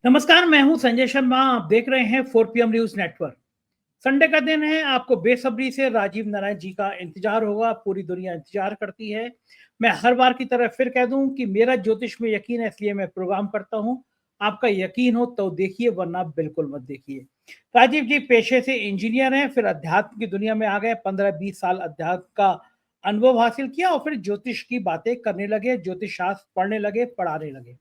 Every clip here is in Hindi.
नमस्कार, मैं हूं संजय शर्मा। आप देख रहे हैं 4 PM न्यूज नेटवर्क। संडे का दिन है, आपको बेसब्री से राजीव नारायण जी का इंतजार होगा। पूरी दुनिया इंतजार करती है। मैं हर बार की तरह फिर कह दूं कि मेरा ज्योतिष में यकीन है, इसलिए मैं प्रोग्राम करता हूं। आपका यकीन हो तो देखिए, वरना बिल्कुल मत देखिए। राजीव जी पेशे से इंजीनियर हैं, फिर अध्यात्म की दुनिया में आ गए। 15-20 साल अध्यात्म का अनुभव हासिल किया और फिर ज्योतिष की बातें करने लगे, ज्योतिष शास्त्र पढ़ने लगे, पढ़ाने लगे।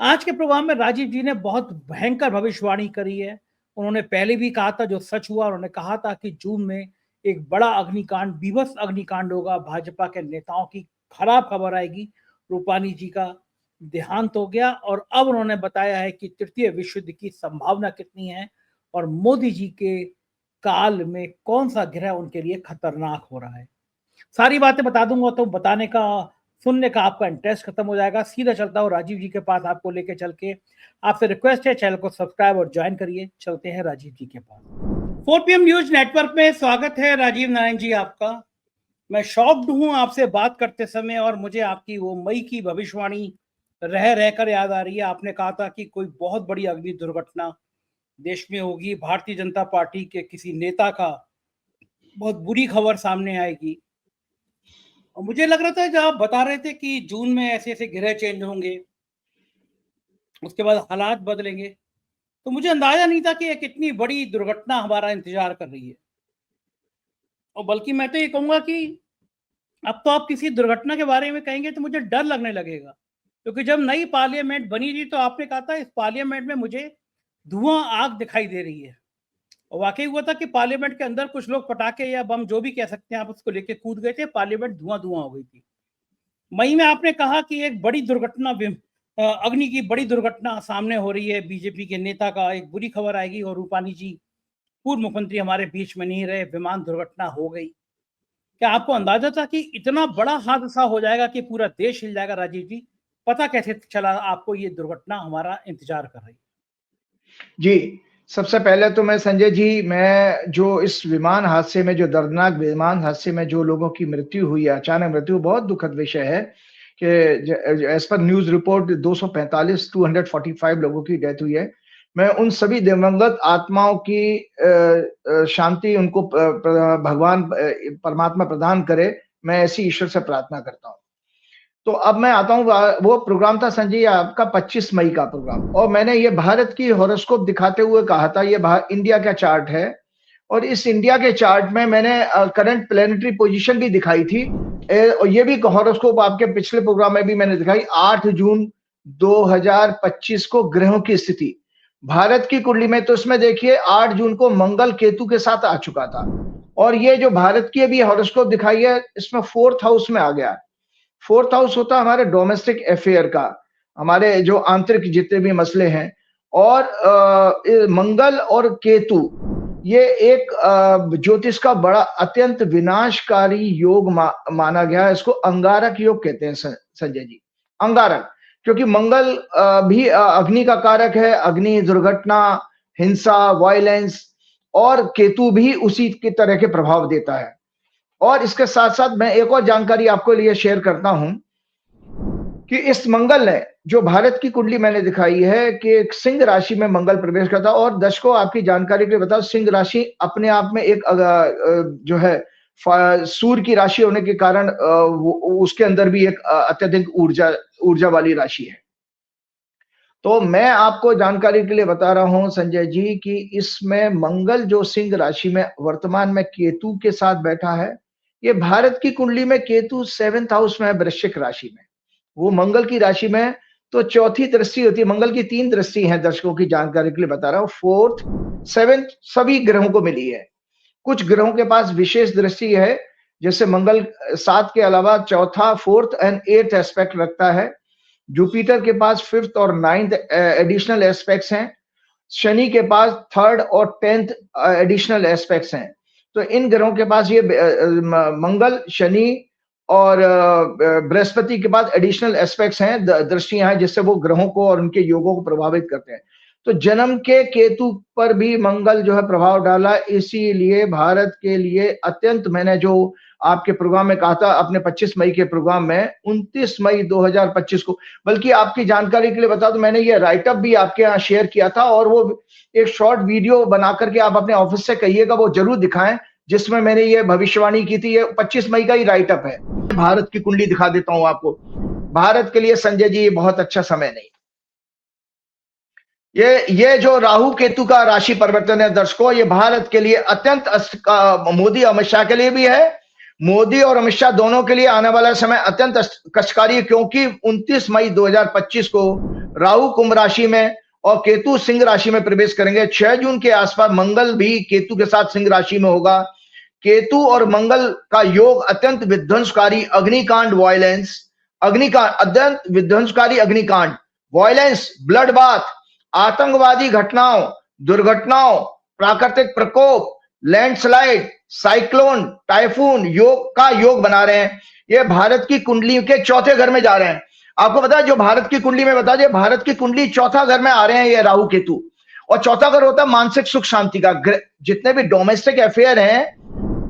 आज के प्रोग्राम में राजीव जी ने बहुत भयंकर भविष्यवाणी करी है। उन्होंने पहले भी कहा था, जो सच हुआ। उन्होंने कहा था कि जून में एक बड़ा अग्निकांड, बीभत्स अग्निकांड होगा। भाजपा के नेताओं की खराब खबर आएगी। रूपानी जी का देहांत हो गया और अब उन्होंने बताया है कि तृतीय विश्व युद्ध की संभावना कितनी है और मोदी जी के काल में कौन सा ग्रह उनके लिए खतरनाक हो रहा है। सारी बातें बता दूंगा तो बताने का, सुनने का आपका इंटरेस्ट खत्म हो जाएगा। सीधा चलता हूँ राजीव जी के पास, आपको लेके चल के। आपसे रिक्वेस्ट है, चैनल को सब्सक्राइब और ज्वाइन करिए। चलते हैं राजीव जी के पास। 4 PM न्यूज नेटवर्क में स्वागत है राजीव नारायण जी आपका। मैं शॉक्ड हूं आपसे बात करते समय, और मुझे आपकी वो मई की भविष्यवाणी रह रहकर याद आ रही है। आपने कहा था कि कोई बहुत बड़ी अग्नि दुर्घटना देश में होगी, भारतीय जनता पार्टी के किसी नेता का बहुत बुरी खबर सामने आएगी। और मुझे लग रहा था, जब आप बता रहे थे कि जून में ऐसे ऐसे ग्रह चेंज होंगे, उसके बाद हालात बदलेंगे, तो मुझे अंदाजा नहीं था कि एक इतनी बड़ी दुर्घटना हमारा इंतजार कर रही है। और बल्कि मैं तो ये कहूंगा कि अब तो आप किसी दुर्घटना के बारे में कहेंगे तो मुझे डर लगने लगेगा। क्योंकि जब नई पार्लियामेंट बनी थी तो आपने कहा था, इस पार्लियामेंट में मुझे धुआं आग दिखाई दे रही है। और वाकई हुआ था कि पार्लियामेंट के अंदर कुछ लोग पटाखे या बम, जो भी कह सकते हैं आप, उसको लेके कूद गए थे। पार्लियामेंट धुआं धुआं हो गई थी। मई में आपने कहा कि एक बड़ी दुर्घटना, अग्नि की बड़ी दुर्घटना सामने हो रही है। बीजेपी के नेता का एक बुरी खबर आएगी। और रूपानी जी, पूर्व मुख्यमंत्री, हमारे बीच में नहीं रहे, विमान दुर्घटना हो गई। क्या आपको अंदाजा था कि इतना बड़ा हादसा हो जाएगा कि पूरा देश हिल जाएगा? राजीव जी, पता कैसे चला आपको ये दुर्घटना हमारा इंतजार कर रही है? जी, सबसे पहले तो मैं संजय जी, मैं जो इस विमान हादसे में, जो दर्दनाक विमान हादसे में जो लोगों की मृत्यु हुई है, अचानक मृत्यु, बहुत दुखद विषय है कि एज़ पर न्यूज़ रिपोर्ट 245 लोगों की डेथ हुई है। मैं उन सभी दिवंगत आत्माओं की शांति उनको भगवान परमात्मा प्रदान करे, मैं ऐसी ईश्वर से प्रार्थना करता हूँ। तो अब मैं आता हूँ, वो प्रोग्राम था संजय आपका 25 मई का प्रोग्राम, और मैंने ये भारत की हॉरोस्कोप दिखाते हुए कहा था, ये इंडिया का चार्ट है। और इस इंडिया के चार्ट में मैंने करंट प्लेनेटरी पोजीशन भी दिखाई थी। और ये भी हॉरोस्कोप आपके पिछले प्रोग्राम में भी मैंने दिखाई। 8 जून 2025 को ग्रहों की स्थिति भारत की कुंडली में, तो इसमें देखिए 8 जून को मंगल केतु के साथ आ चुका था। और ये जो भारत की अभी हॉरोस्कोप दिखाई है, इसमें 4th हाउस में आ गया। 4th हाउस होता है हमारे डोमेस्टिक अफेयर का, हमारे जो आंतरिक जितने भी मसले हैं। और मंगल और केतु, ये एक ज्योतिष का बड़ा अत्यंत विनाशकारी योग माना गया है। इसको अंगारक योग कहते हैं संजय जी, अंगारक। क्योंकि मंगल भी अग्नि का कारक है, अग्नि, दुर्घटना, हिंसा, वायलेंस। और केतु भी उसी की तरह के प्रभाव देता है। और इसके साथ साथ मैं एक और जानकारी आपको लिए शेयर करता हूं कि इस मंगल ने, जो भारत की कुंडली मैंने दिखाई है कि सिंह राशि में मंगल प्रवेश करता। और दर्शकों, आपकी जानकारी के लिए बताओ, सिंह राशि अपने आप में एक जो है सूर्य की राशि होने के कारण उसके अंदर भी एक अत्यधिक ऊर्जा वाली राशि है। तो मैं आपको जानकारी के लिए बता रहा हूं संजय जी कि इसमें मंगल जो सिंह राशि में वर्तमान में केतु के साथ बैठा है, ये भारत की कुंडली में केतु 7th हाउस में है, वृश्चिक राशि में। वो मंगल की राशि में, तो चौथी दृष्टि होती है। मंगल की 3 दृष्टि हैं, दर्शकों की जानकारी के लिए बता रहा हूं। 4th, 7th सभी ग्रहों को मिली है। कुछ ग्रहों के पास विशेष दृष्टि है, जैसे मंगल 7 के अलावा चौथा, 4th एंड 8th एस्पेक्ट रखता है। जुपिटर के पास 5th और 9th एडिशनल एस्पेक्ट्स हैं। शनि के पास 3rd और 10th एडिशनल एस्पेक्ट्स हैं। तो इन ग्रहों के पास ये मंगल, शनि और बृहस्पति के पास एडिशनल एस्पेक्ट्स हैं, दृष्टियां हैं, जिससे वो ग्रहों को और उनके योगों को प्रभावित करते हैं। तो जन्म के केतु पर भी मंगल जो है प्रभाव डाला। इसीलिए भारत के लिए अत्यंत, मैंने जो आपके प्रोग्राम में कहा था, अपने 25 मई के प्रोग्राम में 29 मई 2025 को। बल्कि आपकी जानकारी के लिए बता दूं, मैंने ये राइट अप भी आपके यहाँ शेयर किया था, और वो एक शॉर्ट वीडियो बना करके आप अपने ऑफिस से कहिएगा वो जरूर दिखाएं, जिसमें मैंने ये भविष्यवाणी की थी। ये 25 मई का ही राइट अप है। भारत की कुंडली दिखा देता हूं आपको। भारत के लिए संजय जी ये बहुत अच्छा समय नहीं। ये जो राहु केतु का राशि परिवर्तन है दर्शकों, ये भारत के लिए अत्यंत मोदी अमित शाह के लिए भी है। मोदी और अमित शाह दोनों के लिए आने वाला समय अत्यंत कष्टकारी है, क्योंकि 29 मई 2025 को राहु कुंभ राशि में और केतु सिंह राशि में प्रवेश करेंगे। 6 जून के आसपास मंगल भी केतु के साथ सिंह राशि में होगा। केतु और मंगल का योग अत्यंत विध्वंसकारी अग्निकांड वायलेंस, अत्यंत विध्वंसकारी अग्निकांड वायलेंस, ब्लड बाथ, आतंकवादी घटनाओं, दुर्घटनाओं, प्राकृतिक प्रकोप, लैंडस्लाइड, साइक्लोन, टाइफून योग बना रहे हैं। ये भारत की कुंडली के चौथे घर में जा रहे हैं। आपको पता है, जो भारत की कुंडली में बता दिए, भारत की कुंडली चौथा घर में आ रहे हैं ये राहु केतु। और चौथा घर होता है मानसिक सुख शांति का। जितने भी डोमेस्टिक अफेयर हैं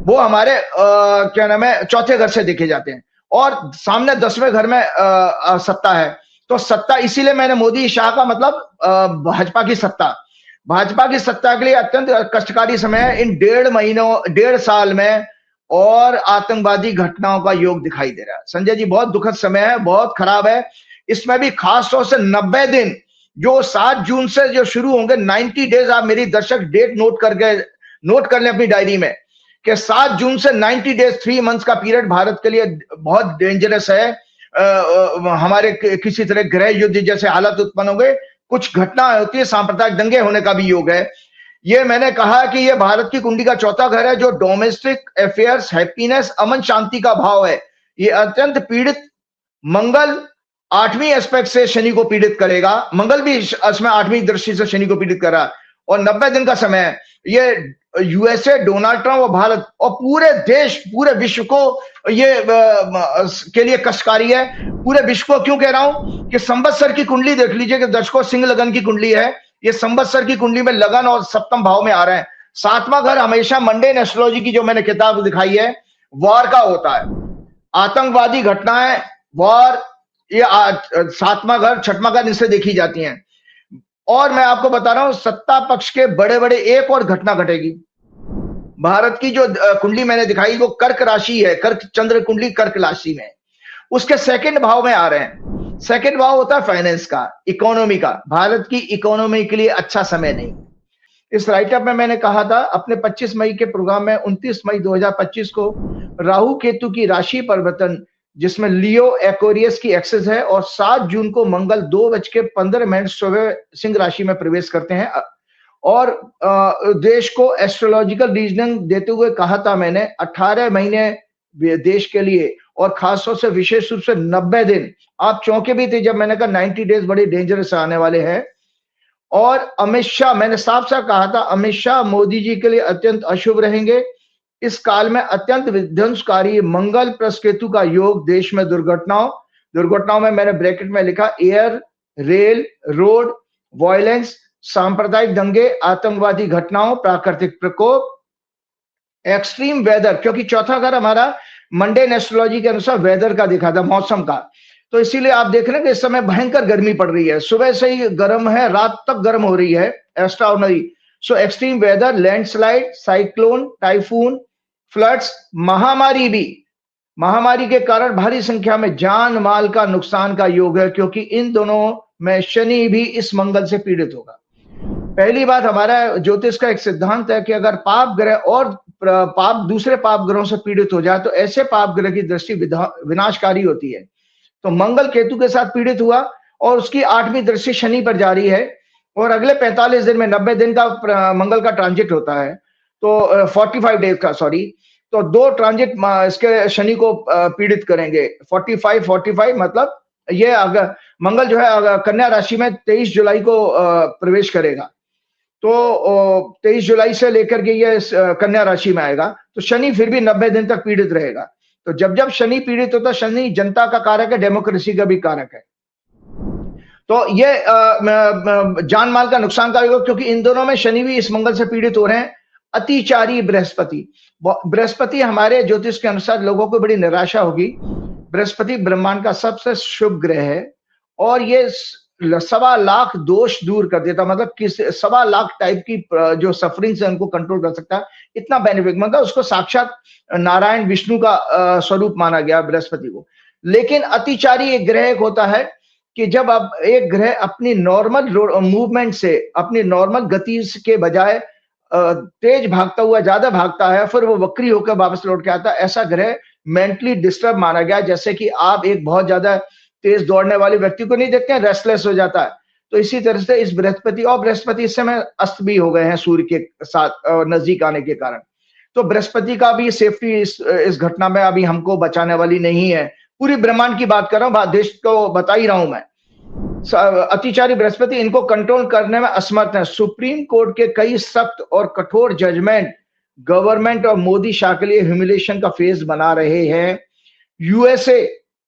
वो हमारे क्या नाम है, चौथे घर से देखे जाते हैं। और सामने 10वें घर में सत्ता है। तो सत्ता, इसीलिए मैंने मोदी शाह का मतलब भाजपा की सत्ता के लिए अत्यंत कष्टकारी समय है इन 1.5 साल में। और आतंकवादी घटनाओं का योग दिखाई दे रहा है। संजय जी बहुत दुखद समय है, बहुत खराब है। इसमें भी खास तौर से 90 दिन जो 7 जून से जो शुरू होंगे, 90 डेज, आप मेरी दर्शक डेट नोट कर लें अपनी डायरी में कि 7 जून से 90 डेज, 3 मंथ्स का पीरियड भारत के लिए बहुत डेंजरस है। हमारे किसी तरह गृह युद्ध जैसे हालत उत्पन्न हो गए, कुछ घटना होती है, सांप्रदायिक दंगे होने का भी योग है। ये मैंने कहा कि ये भारत की कुंडली का चौथा घर है, जो डोमेस्टिक अफेयर्स, हैप्पीनेस, अमन शांति का भाव है। ये अत्यंत पीड़ित मंगल 8वीं एस्पेक्ट से शनि को पीड़ित करेगा। मंगल भी इसमें 8वीं दृष्टि से शनि को पीड़ित कर रहा है। और 90 दिन का समय है। ये यूएसए, डोनाल्ड ट्रंप और भारत और पूरे देश, पूरे विश्व को ये के लिए कष्टकारी है। पूरे विश्व को क्यों कह रहा हूं कि संवत्सर की कुंडली देख लीजिए कि दर्शकों, सिंह लगन की कुंडली है। ये संवत्सर की कुंडली में लगन और सप्तम भाव में आ रहे हैं। 7वां घर हमेशा मंडेन एस्ट्रोलॉजी की जो मैंने किताब दिखाई है, वॉर का होता है। आतंकवादी घटनाएं, वॉर, ये 7वां घर, 6वां घर इनसे देखी जाती हैं। और मैं आपको बता रहा हूं, सत्ता पक्ष के बड़े बड़े एक और घटना घटेगी। भारत की जो कुंडली मैंने दिखाई वो कर्क राशि है, कर्क चंद्र कुंडली कर्क राशि में, उसके 2nd भाव में आ रहे हैं। 2nd भाव होता है फाइनेंस का, इकोनॉमी का। भारत की इकोनॉमी के लिए अच्छा समय नहीं। इस राइटअप में मैंने कहा था अपने 25 मई के प्रोग्राम में, 29 मई 2025 को राहु केतु की राशि परिवर्तन, जिसमें लियो एक्वेरियस की एक्सेस है, और 7 जून को मंगल 2:15 सुबह सिंह राशि में प्रवेश करते हैं। और देश को एस्ट्रोलॉजिकल रीजनिंग देते हुए कहा था मैंने 18 महीने देश के लिए, और खासतौर से विशेष रूप से 90 दिन। आप चौंके भी थे जब मैंने कहा 90 डेज बड़े डेंजरस आने वाले हैं। और अमित शाह, मैंने साफ साफ कहा था, अमित शाह मोदी जी के लिए अत्यंत अशुभ रहेंगे। इस काल में अत्यंत विध्वंसकारी मंगल प्लस केतु का योग देश में दुर्घटनाओं में मैंने ब्रैकेट में लिखा एयर, रेल, रोड, वायलेंस, सांप्रदायिक दंगे, आतंकवादी घटनाओं, प्राकृतिक प्रकोप, एक्सट्रीम वेदर, क्योंकि चौथा घर हमारा मंडेन एस्ट्रोलॉजी के अनुसार वेदर का दिखा था, मौसम का। तो इसीलिए आप देख रहे हैं कि इस समय भयंकर गर्मी पड़ रही है, सुबह से ही गर्म है, रात तक गर्म हो रही है, extraordinary. So extreme weather, landslide, cyclone, typhoon, floods, महामारी के कारण भारी संख्या में जान माल का नुकसान का योग है, क्योंकि इन दोनों में शनि भी इस मंगल से पीड़ित होगा। पहली बात, हमारा ज्योतिष का एक सिद्धांत है कि अगर पाप ग्रह और दूसरे पाप ग्रहों से पीड़ित हो जाए तो ऐसे पाप ग्रह की दृष्टि विनाशकारी होती है। तो मंगल केतु के साथ पीड़ित हुआ और उसकी 8वीं दृष्टि शनि पर जारी है, और अगले 45 दिन में 90 दिन का मंगल का ट्रांजिट होता है, तो 45 डेज का, सॉरी, तो 2 ट्रांजिट इसके शनि को पीड़ित करेंगे। 45 मतलब ये अगर मंगल जो है कन्या राशि में 23 जुलाई को प्रवेश करेगा, तो 23 जुलाई से लेकर के ये कन्या राशि में आएगा। तो शनि फिर भी 90 दिन तक पीड़ित रहेगा। तो जब शनि पीड़ित होता है, शनि जनता का कारक है, डेमोक्रेसी का भी कारक है। तो ये जान माल का नुकसान का योग, क्योंकि इन दोनों में शनि भी इस मंगल से पीड़ित हो रहे हैं। अतिचारी बृहस्पति। बृहस्पति हमारे ज्योतिष के अनुसार लोगों को बड़ी निराशा होगी। बृहस्पति ब्रह्मांड का सबसे शुभ ग्रह है और ये 1.25 लाख दोष दूर कर देता, मतलब किस 1.25 लाख टाइप की जो सफरिंग है उनको कंट्रोल कर सकता है। इतना बेनिफिट, मतलब उसको साक्षात नारायण विष्णु का स्वरूप माना गया बृहस्पति को। लेकिन अतिचारी एक ग्रह एक होता है कि जब अब एक ग्रह अपनी नॉर्मल मूवमेंट से, अपनी नॉर्मल गति के बजाय तेज भागता हुआ ज्यादा भागता है, फिर वो वक्री होकर वापस लौट के आता है, ऐसा ग्रह मेंटली डिस्टर्ब माना गया। जैसे कि आप एक बहुत ज्यादा तेज दौड़ने वाले व्यक्ति को नहीं देखते हैं, रेस्टलेस हो जाता है, तो इसी तरह से इस बृहस्पति, और बृहस्पति इस समय अस्त भी हो गए हैं सूर्य के साथ नजदीक आने के कारण। तो बृहस्पति का भी सेफ्टी इस घटना में अभी हमको बचाने वाली नहीं है। पूरी ब्रह्मांड की बात कर रहा हूँ, देश को बता ही रहा हूं मैं। अतिचारी बृहस्पति इनको कंट्रोल करने में असमर्थ है। सुप्रीम कोर्ट के कई सख्त और कठोर जजमेंट गवर्नमेंट और मोदी शाह के लिए ह्यूमिलेशन का फेज बना रहे हैं। यूएसए,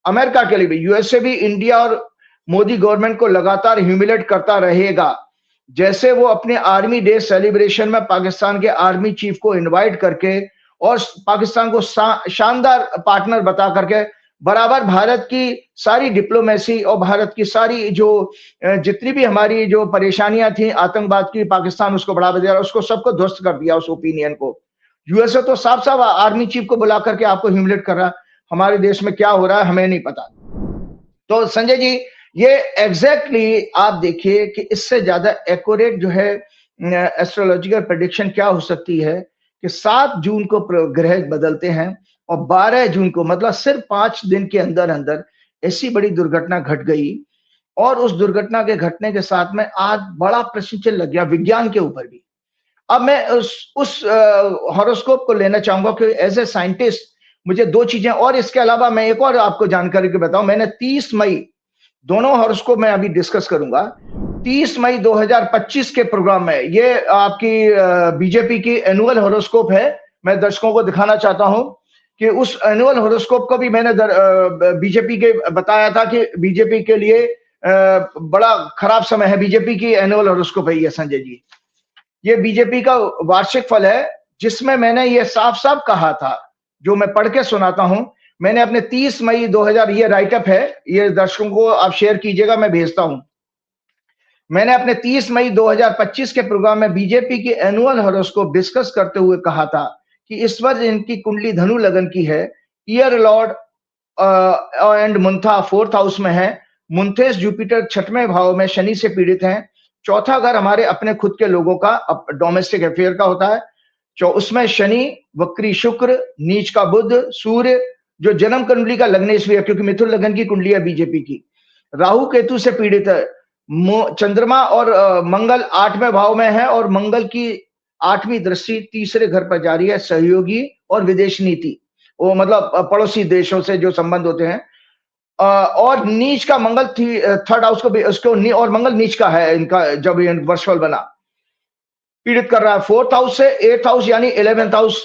अमेरिका के लिए भी, यूएसए भी इंडिया और मोदी गवर्नमेंट को लगातार ह्यूमिलेट करता रहेगा। जैसे वो अपने आर्मी डे सेलिब्रेशन में पाकिस्तान के आर्मी चीफ को इनवाइट करके और पाकिस्तान को शानदार पार्टनर बता करके बराबर भारत की सारी डिप्लोमेसी और भारत की सारी जो जितनी भी हमारी जो परेशानियां थी आतंकवाद की, पाकिस्तान उसको बढ़ावा दे रहा, उसको सबको ध्वस्त कर दिया उस ओपिनियन को। यूएसए तो साफ साफ आर्मी चीफ को बुला करके आपको ह्यूमिलेट कर रहा। हमारे देश में क्या हो रहा है हमें नहीं पता। तो संजय जी, ये एग्जैक्टली आप देखिए कि इससे ज्यादा एक्यूरेट जो है एस्ट्रोलॉजिकल प्रेडिक्शन क्या हो सकती है कि 7 जून को ग्रह बदलते हैं और 12 जून को, मतलब सिर्फ 5 दिन के अंदर अंदर ऐसी बड़ी दुर्घटना घट गई। और उस दुर्घटना के घटने के साथ में आज बड़ा प्रश्न चिन्ह लग गया विज्ञान के ऊपर भी। अब मैं उस हॉरोस्कोप को लेना चाहूंगा कि एज ए साइंटिस्ट मुझे 2 चीजें, और इसके अलावा मैं एक और आपको जानकारी के बताऊं। मैंने 30 मई, दोनों हॉरोस्कोप मैं अभी डिस्कस करूंगा, 30 मई 2025 के प्रोग्राम में, ये आपकी बीजेपी की एनुअल हॉरोस्कोप है। मैं दर्शकों को दिखाना चाहता हूं कि उस एनुअल हॉरोस्कोप को भी मैंने बीजेपी के बताया था कि बीजेपी के लिए बड़ा खराब समय है। बीजेपी की एनुअल हॉरोस्कोप है ये संजय जी, ये बीजेपी का वार्षिक फल है, जिसमें मैंने ये साफ साफ कहा था, जो मैं पढ़ के सुनाता हूं। मैंने अपने 30 मई 2000, ये राइटअप है, ये दर्शकों को आप शेयर कीजिएगा, मैं भेजता हूं। मैंने अपने 30 मई 2025 के प्रोग्राम में बीजेपी की एनुअल हॉरोस्कोप डिस्कस करते हुए कहा था कि इस वर्ष इनकी कुंडली धनु लगन की है। Year Lord and Muntha 4th house में है। मुंथेस जुपिटर 6वें भाव में शनि से पीड़ित हैं। चौथा घर हमारे अपने खुद के लोगों का, डोमेस्टिक अफेयर का होता है। उसमें शनि, वक्री शुक्र, नीच का बुध, सूर्य जो जन्म कुंडली का लग्नेश भी है, क्योंकि मिथुन लगन की कुंडली है बीजेपी की। राहु केतु से पीड़ित है। चंद्रमा और मंगल 8वें भाव में है और मंगल की 8वीं दृष्टि तीसरे घर पर जारी है। सहयोगी और विदेश नीति, वो मतलब पड़ोसी देशों से जो संबंध होते हैं। और नीच का मंगल 3rd हाउस को भी उसको, और मंगल नीच का है इनका, जब ये वर्षफल बना पीड़ित कर रहा है। 4th हाउस से 8th हाउस यानी 11th हाउस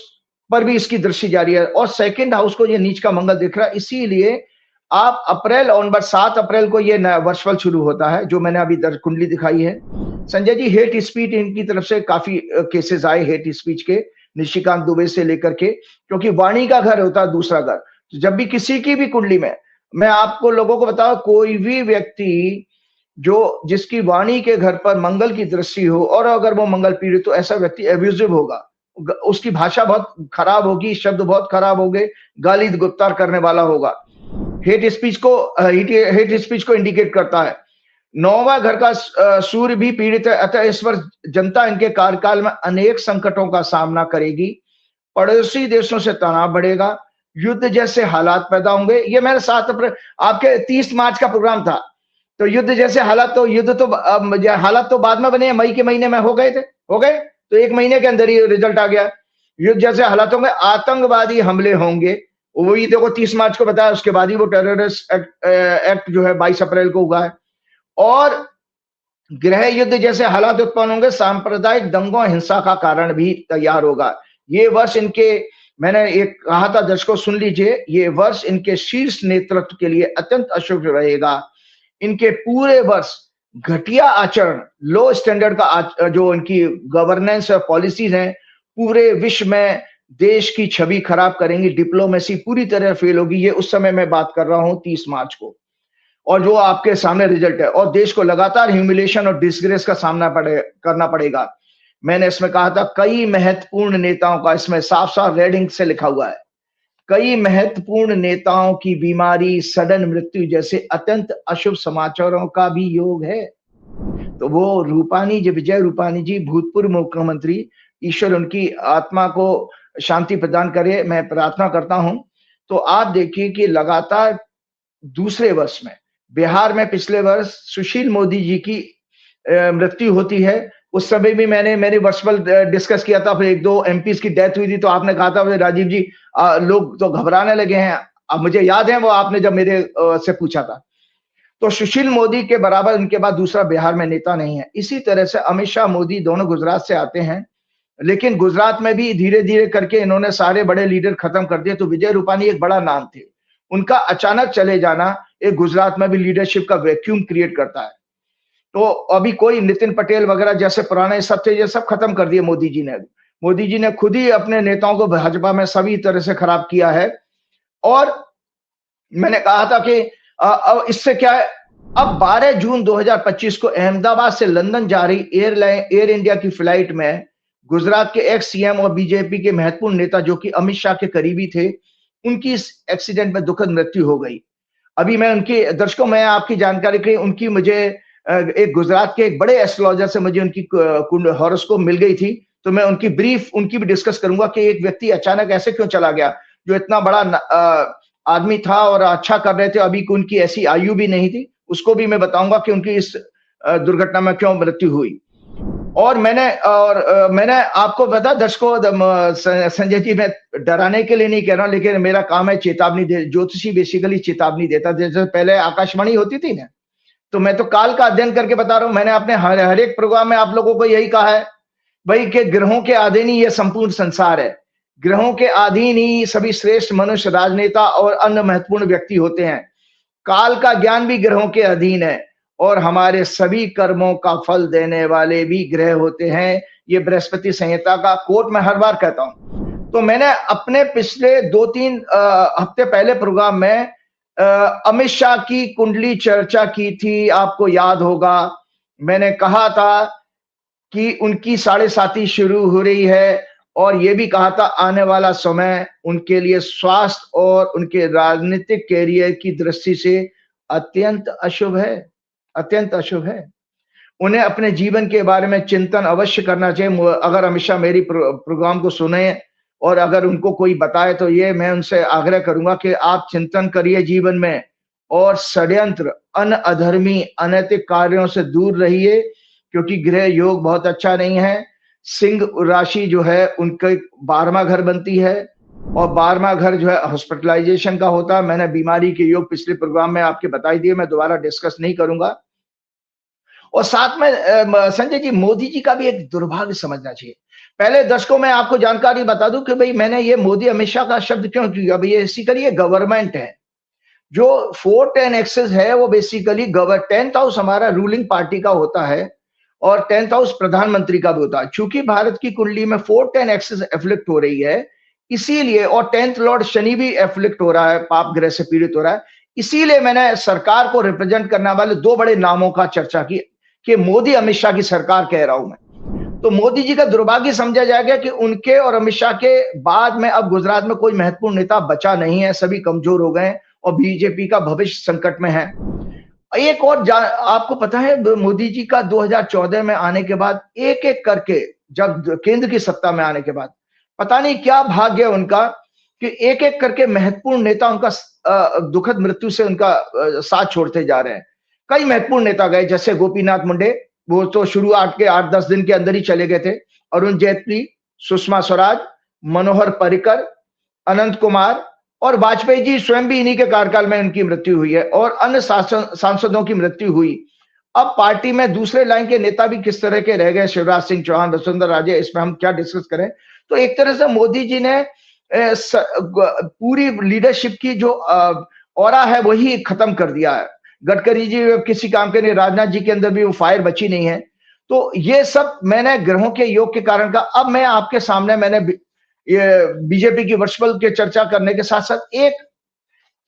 पर भी इसकी दृष्टि जारी है और 2nd हाउस को ये नीच का मंगल दिख रहा है। इसीलिए आप अप्रैल ऑनवर्ड 7 अप्रैल को ये वर्षफल शुरू होता है, जो मैंने अभी कुंडली दिखाई है। संजय जी, हेट स्पीच इनकी तरफ से काफी केसेस आए हेट स्पीच के, निशिकांत दुबे से लेकर के, क्योंकि वाणी का घर होता है दूसरा घर। तो जब भी किसी की भी कुंडली में, मैं आपको लोगों को बताऊं, कोई भी व्यक्ति जो जिसकी वाणी के घर पर मंगल की दृष्टि हो और अगर वो मंगल पीड़ित, तो ऐसा व्यक्ति एब्यूजिव होगा, उसकी भाषा बहुत खराब होगी, शब्द बहुत खराब होंगे, गाली गुप्तार करने वाला होगा। हेट स्पीच को इंडिकेट करता है। 9वां घर का सूर्य भी पीड़ित है, अतः इस वर्ष जनता इनके कार्यकाल में अनेक संकटों का सामना करेगी। पड़ोसी देशों से तनाव बढ़ेगा, युद्ध जैसे हालात पैदा होंगे। ये मेरा 7 अप्रैल, आपके 30 मार्च का प्रोग्राम था, तो युद्ध जैसे हालात, तो युद्ध तो हालात तो बाद में बने, मई के महीने में हो गए, तो 1 महीने के अंदर ही रिजल्ट आ गया। युद्ध जैसे हालात होंगे, आतंकवादी हमले होंगे, वही देखो 30 मार्च को बताया, उसके बाद ही वो टेररिस्ट एक्ट जो है 22 अप्रैल को हुआ है। और गृह युद्ध जैसे हालात उत्पन्न होंगे, सांप्रदायिक दंगों हिंसा का कारण भी तैयार होगा। ये वर्ष इनके, मैंने एक कहा था, दर्शकों सुन लीजिए, ये वर्ष इनके शीर्ष नेतृत्व के लिए अत्यंत अशुभ रहेगा। इनके पूरे वर्ष घटिया आचरण, लो स्टैंडर्ड का जो इनकी गवर्नेंस और पॉलिसीज हैं, पूरे विश्व में देश की छवि खराब करेंगी, डिप्लोमेसी पूरी तरह फेल होगी। ये उस समय मैं बात कर रहा हूं 30 मार्च को, और जो आपके सामने रिजल्ट है, और देश को लगातार ह्यूमिलिएशन और डिसग्रेस का सामना करना पड़ेगा। मैंने इसमें कहा था कई महत्वपूर्ण नेताओं का, इसमें साफ-साफ रेड इंक से लिखा हुआ है, कई महत्वपूर्ण नेताओं की बीमारी, सडन मृत्यु जैसे अत्यंत अशुभ समाचारों का भी योग है। तो वो रूपानी जी, विजय रूपानी जी, भूतपूर्व मुख्यमंत्री, ईश्वर उनकी आत्मा को शांति प्रदान करे, मैं प्रार्थना करता हूं। तो आप देखिए कि लगातार दूसरे वर्ष में बिहार में पिछले वर्ष सुशील मोदी जी की मृत्यु होती है। उस समय भी मैंने वर्चुअल डिस्कस किया था, फिर 1-2 एमपीज की डेथ हुई थी, तो आपने कहा था राजीव जी लोग तो घबराने लगे हैं। अब मुझे याद है वो आपने जब मेरे से पूछा था। तो सुशील मोदी के बराबर इनके बाद दूसरा बिहार में नेता नहीं है। इसी तरह से अमित शाह, मोदी दोनों गुजरात से आते हैं, लेकिन गुजरात में भी धीरे-धीरे करके इन्होंने सारे बड़े लीडर खत्म कर दिए। तो विजय रूपानी एक बड़ा नाम थे, उनका अचानक चले जाना एक गुजरात में भी लीडरशिप का वैक्यूम क्रिएट करता है। तो अभी कोई नितिन पटेल वगैरह जैसे पुराने सब थे, ये सब खत्म कर दिए मोदी जी ने। मोदी जी ने खुद ही अपने नेताओं को भाजपा में सभी तरह से खराब किया है। और मैंने कहा था कि अब इससे क्या है, अब 12 जून 2025 को अहमदाबाद से लंदन जा रही एयर इंडिया की फ्लाइट में गुजरात के एक्स सीएम और बीजेपी के महत्वपूर्ण नेता जो कि अमित शाह के करीबी थे, उनकी इस एक्सीडेंट में दुखद मृत्यु हो गई। अभी मैं उनकी दर्शकों में आपकी जानकारी की, उनकी मुझे एक गुजरात के एक बड़े एस्ट्रोलॉजर से मुझे उनकी हॉरोस्कोप मिल गई थी, तो मैं उनकी भी डिस्कस करूंगा कि एक व्यक्ति अचानक ऐसे क्यों चला गया, जो इतना बड़ा आदमी था और अच्छा कर रहे थे, अभी उनकी ऐसी आयु भी नहीं थी। उसको भी मैं बताऊंगा कि उनकी इस दुर्घटना में क्यों मृत्यु हुई। और मैंने आपको बता दर्शकों, संजय जी, मैं डराने के लिए नहीं कह रहा हूं, लेकिन मेरा काम है चेतावनी दे। ज्योतिषी बेसिकली चेतावनी देता, जैसे पहले आकाशवाणी होती थी ना, तो मैं तो काल का अध्ययन करके बता रहा हूं। मैंने अपने हर एक प्रोग्राम में आप लोगों को यही कहा है भाई कि ग्रहों के अधीन ही ये संपूर्ण संसार है। ग्रहों के अधीन ही सभी श्रेष्ठ मनुष्य, राजनेता और अन्य महत्वपूर्ण व्यक्ति होते हैं। काल का ज्ञान भी ग्रहों के अधीन है, और हमारे सभी कर्मों का फल देने वाले भी ग्रह होते हैं। ये बृहस्पति संहिता का कोट मैं हर बार कहता हूं। तो मैंने अपने पिछले 2-3 हफ्ते पहले प्रोग्राम में अमित शाह की कुंडली चर्चा की थी, आपको याद होगा। मैंने कहा था कि उनकी 7.5 शुरू हो रही है, और ये भी कहा था आने वाला समय उनके लिए स्वास्थ्य और उनके राजनीतिक कैरियर की दृष्टि से अत्यंत अशुभ है, अत्यंत अशुभ है। उन्हें अपने जीवन के बारे में चिंतन अवश्य करना चाहिए। अगर अमित शाह मेरी प्रोग्राम को सुने और अगर उनको कोई बताए, तो ये मैं उनसे आग्रह करूंगा कि आप चिंतन करिए जीवन में, और षड्यंत्र, अधर्मी, अनैतिक कार्यों से दूर रहिए, क्योंकि ग्रह योग बहुत अच्छा नहीं है। सिंह राशि जो है उनके 12वां घर बनती है, और 12वां घर जो है हॉस्पिटलाइजेशन का होता है। मैंने बीमारी के योग पिछले प्रोग्राम में आपके बताई दिए, मैं दोबारा डिस्कस नहीं करूंगा। और साथ में संजय जी, मोदी जी का भी एक दुर्भाग्य समझना चाहिए। पहले दर्शकों में आपको जानकारी बता दूं कि भाई मैंने ये मोदी अमित शाह का शब्द क्यों किया। भाई ये बेसिकली गवर्नमेंट है, जो 4-10 एक्सेस है वो बेसिकली 10th हाउस हमारा रूलिंग पार्टी का होता है, और 10th हाउस प्रधानमंत्री का भी होता है। चूंकि भारत की कुंडली में 4-10 एक्सेस एफ्लिक्ट हो रही है, इसीलिए, और 10th लॉर्ड शनि भी एफ्लिक्ट हो रहा है, पाप ग्रह से पीड़ित हो रहा है, इसीलिए मैंने सरकार को रिप्रेजेंट करने वाले 2 बड़े नामों का चर्चा की कि मोदी अमित शाह की सरकार कह रहा हूं मैं। तो मोदी जी का दुर्भाग्य समझा जाएगा कि उनके और अमित शाह के बाद में अब गुजरात में कोई महत्वपूर्ण नेता बचा नहीं है, सभी कमजोर हो गए और बीजेपी का भविष्य संकट में है। एक और आपको पता है, मोदी जी का 2014 में आने के बाद एक एक करके, जब केंद्र की सत्ता में आने के बाद, पता नहीं क्या भाग्य उनका कि एक एक करके महत्वपूर्ण नेता उनका दुखद मृत्यु से उनका साथ छोड़ते जा रहे हैं। कई महत्वपूर्ण नेता गए, जैसे गोपीनाथ मुंडे, वो तो शुरुआत के 8-10 दिन के अंदर ही चले गए थे। अरुण जेटली, सुषमा स्वराज, मनोहर पर्रिकर, अनंत कुमार, और वाजपेयी जी स्वयं भी इन्हीं के कार्यकाल में उनकी मृत्यु हुई है, और अन्य सांसदों की मृत्यु हुई। अब पार्टी में दूसरे लाइन के नेता भी किस तरह के रह गए, शिवराज सिंह चौहान, वसुंधरा राजे, इसमें हम क्या डिस्कस करें। तो एक तरह से मोदी जी ने पूरी लीडरशिप की जो ऑरा है वही खत्म कर दिया है। गडकरी जी किसी काम के नहीं, राजनाथ जी के अंदर भी वो फायर बची नहीं है। तो ये सब मैंने ग्रहों के योग के कारण का, अब मैं आपके सामने मैंने ये बीजेपी की वर्चुअल के चर्चा करने के साथ साथ एक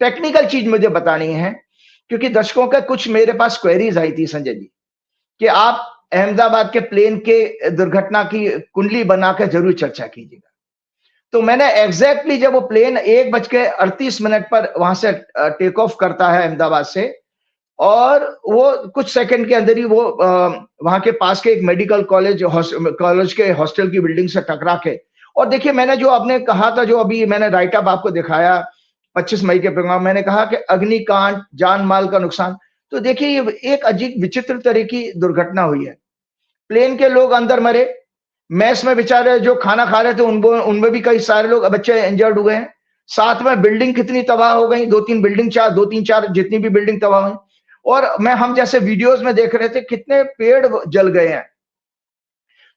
टेक्निकल चीज मुझे बतानी है, क्योंकि दर्शकों का कुछ मेरे पास क्वेरीज आई थी संजय जी, कि आप अहमदाबाद के प्लेन के दुर्घटना की कुंडली बनाकर जरूर चर्चा कीजिएगा। तो मैंने एग्जैक्टली जब वो प्लेन 1:38 पर वहां से टेक ऑफ करता है अहमदाबाद से, और वो कुछ सेकंड के अंदर ही वो वहां के पास के एक मेडिकल कॉलेज के हॉस्टल की बिल्डिंग से टकरा के, और देखिए मैंने जो आपने कहा था, जो अभी मैंने राइट अप आपको दिखाया 25 मई के प्रोग्राम, मैंने कहा कि अग्निकांड, जान माल का नुकसान, तो देखिए ये एक अजीब विचित्र तरह की दुर्घटना हुई है। प्लेन के लोग अंदर मरे, मेस में बेचारे जो खाना खा रहे थे उनमें भी कई सारे लोग बच्चे इंजर्ड हुए हैं। साथ में बिल्डिंग कितनी तबाह हो गई, दो तीन चार जितनी भी बिल्डिंग तबाह हुई, और हम जैसे वीडियोस में देख रहे थे कितने पेड़ जल गए हैं।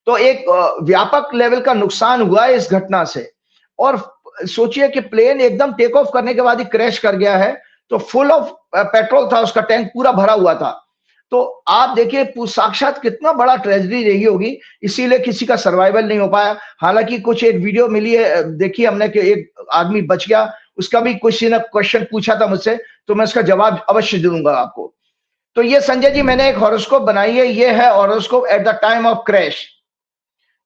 तो एक व्यापक लेवल का नुकसान हुआ है इस घटना से। और सोचिए कि प्लेन एकदम टेक ऑफ करने के बाद ही क्रैश कर गया है, तो फुल ऑफ पेट्रोल था, उसका टैंक पूरा भरा हुआ था। तो आप देखिए साक्षात कितना बड़ा ट्रेजेडी रही होगी, इसीलिए किसी का सर्वाइवल नहीं हो पाया। हालांकि कुछ एक वीडियो मिली है, देखिए हमने कि एक आदमी बच गया, उसका भी किसी ने क्वेश्चन पूछा था मुझसे, तो मैं उसका जवाब अवश्य दूंगा आपको। तो ये संजय जी मैंने एक हॉरोस्कोप बनाई है, ये है horoscope at the time of crash.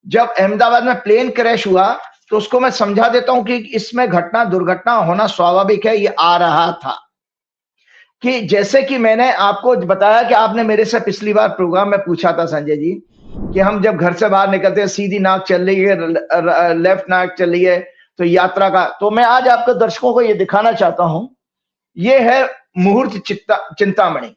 जब अहमदाबाद में प्लेन क्रैश हुआ तो उसको मैं समझा देता हूं कि इसमें दुर्घटना होना स्वाभाविक है, ये आ रहा था। कि जैसे कि मैंने आपको बताया कि आपने मेरे से पिछली बार प्रोग्राम में पूछा था संजय जी, कि हम जब घर से बाहर निकलते हैं सीधी नाक चल रही है, लेफ्ट नाक चल रही है, तो यात्रा का, तो मैं आज आपके दर्शकों को ये दिखाना चाहता हूं। ये है मुहूर्त चिंतामणि।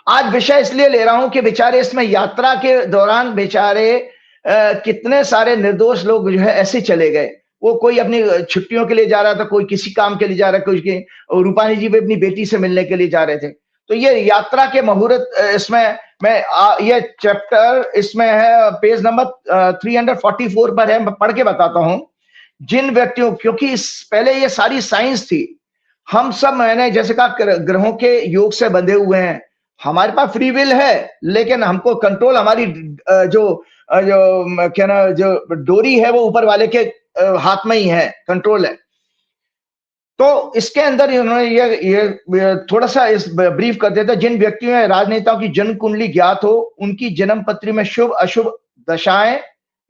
आज विषय इसलिए ले रहा हूं कि बेचारे इसमें यात्रा के दौरान बेचारे कितने सारे निर्दोष लोग जो है ऐसे चले गए। वो कोई अपनी छुट्टियों के लिए जा रहा था, कोई किसी काम के लिए जा रहा है, कोई रूपानी जी भी अपनी बेटी से मिलने के लिए जा रहे थे। तो ये यात्रा के मुहूर्त, इसमें मैं ये चैप्टर इसमें है, पेज नंबर 344 पर है, मैं पढ़ के बताता हूं। जिन व्यक्तियों, क्योंकि पहले ये सारी साइंस थी, हम सब मैंने जैसे कहा ग्रहों के योग से बंधे हुए हैं, हमारे पास फ्री विल है, लेकिन हमको कंट्रोल हमारी जो क्या ना जो डोरी है वो ऊपर वाले के हाथ में ही है, कंट्रोल है। तो इसके अंदर इन्होंने ये थोड़ा सा इस ब्रीफ कर देता है। जिन व्यक्तियों या राजनेताओं की जन्म कुंडली ज्ञात हो, उनकी जन्म पत्री में शुभ अशुभ दशाएं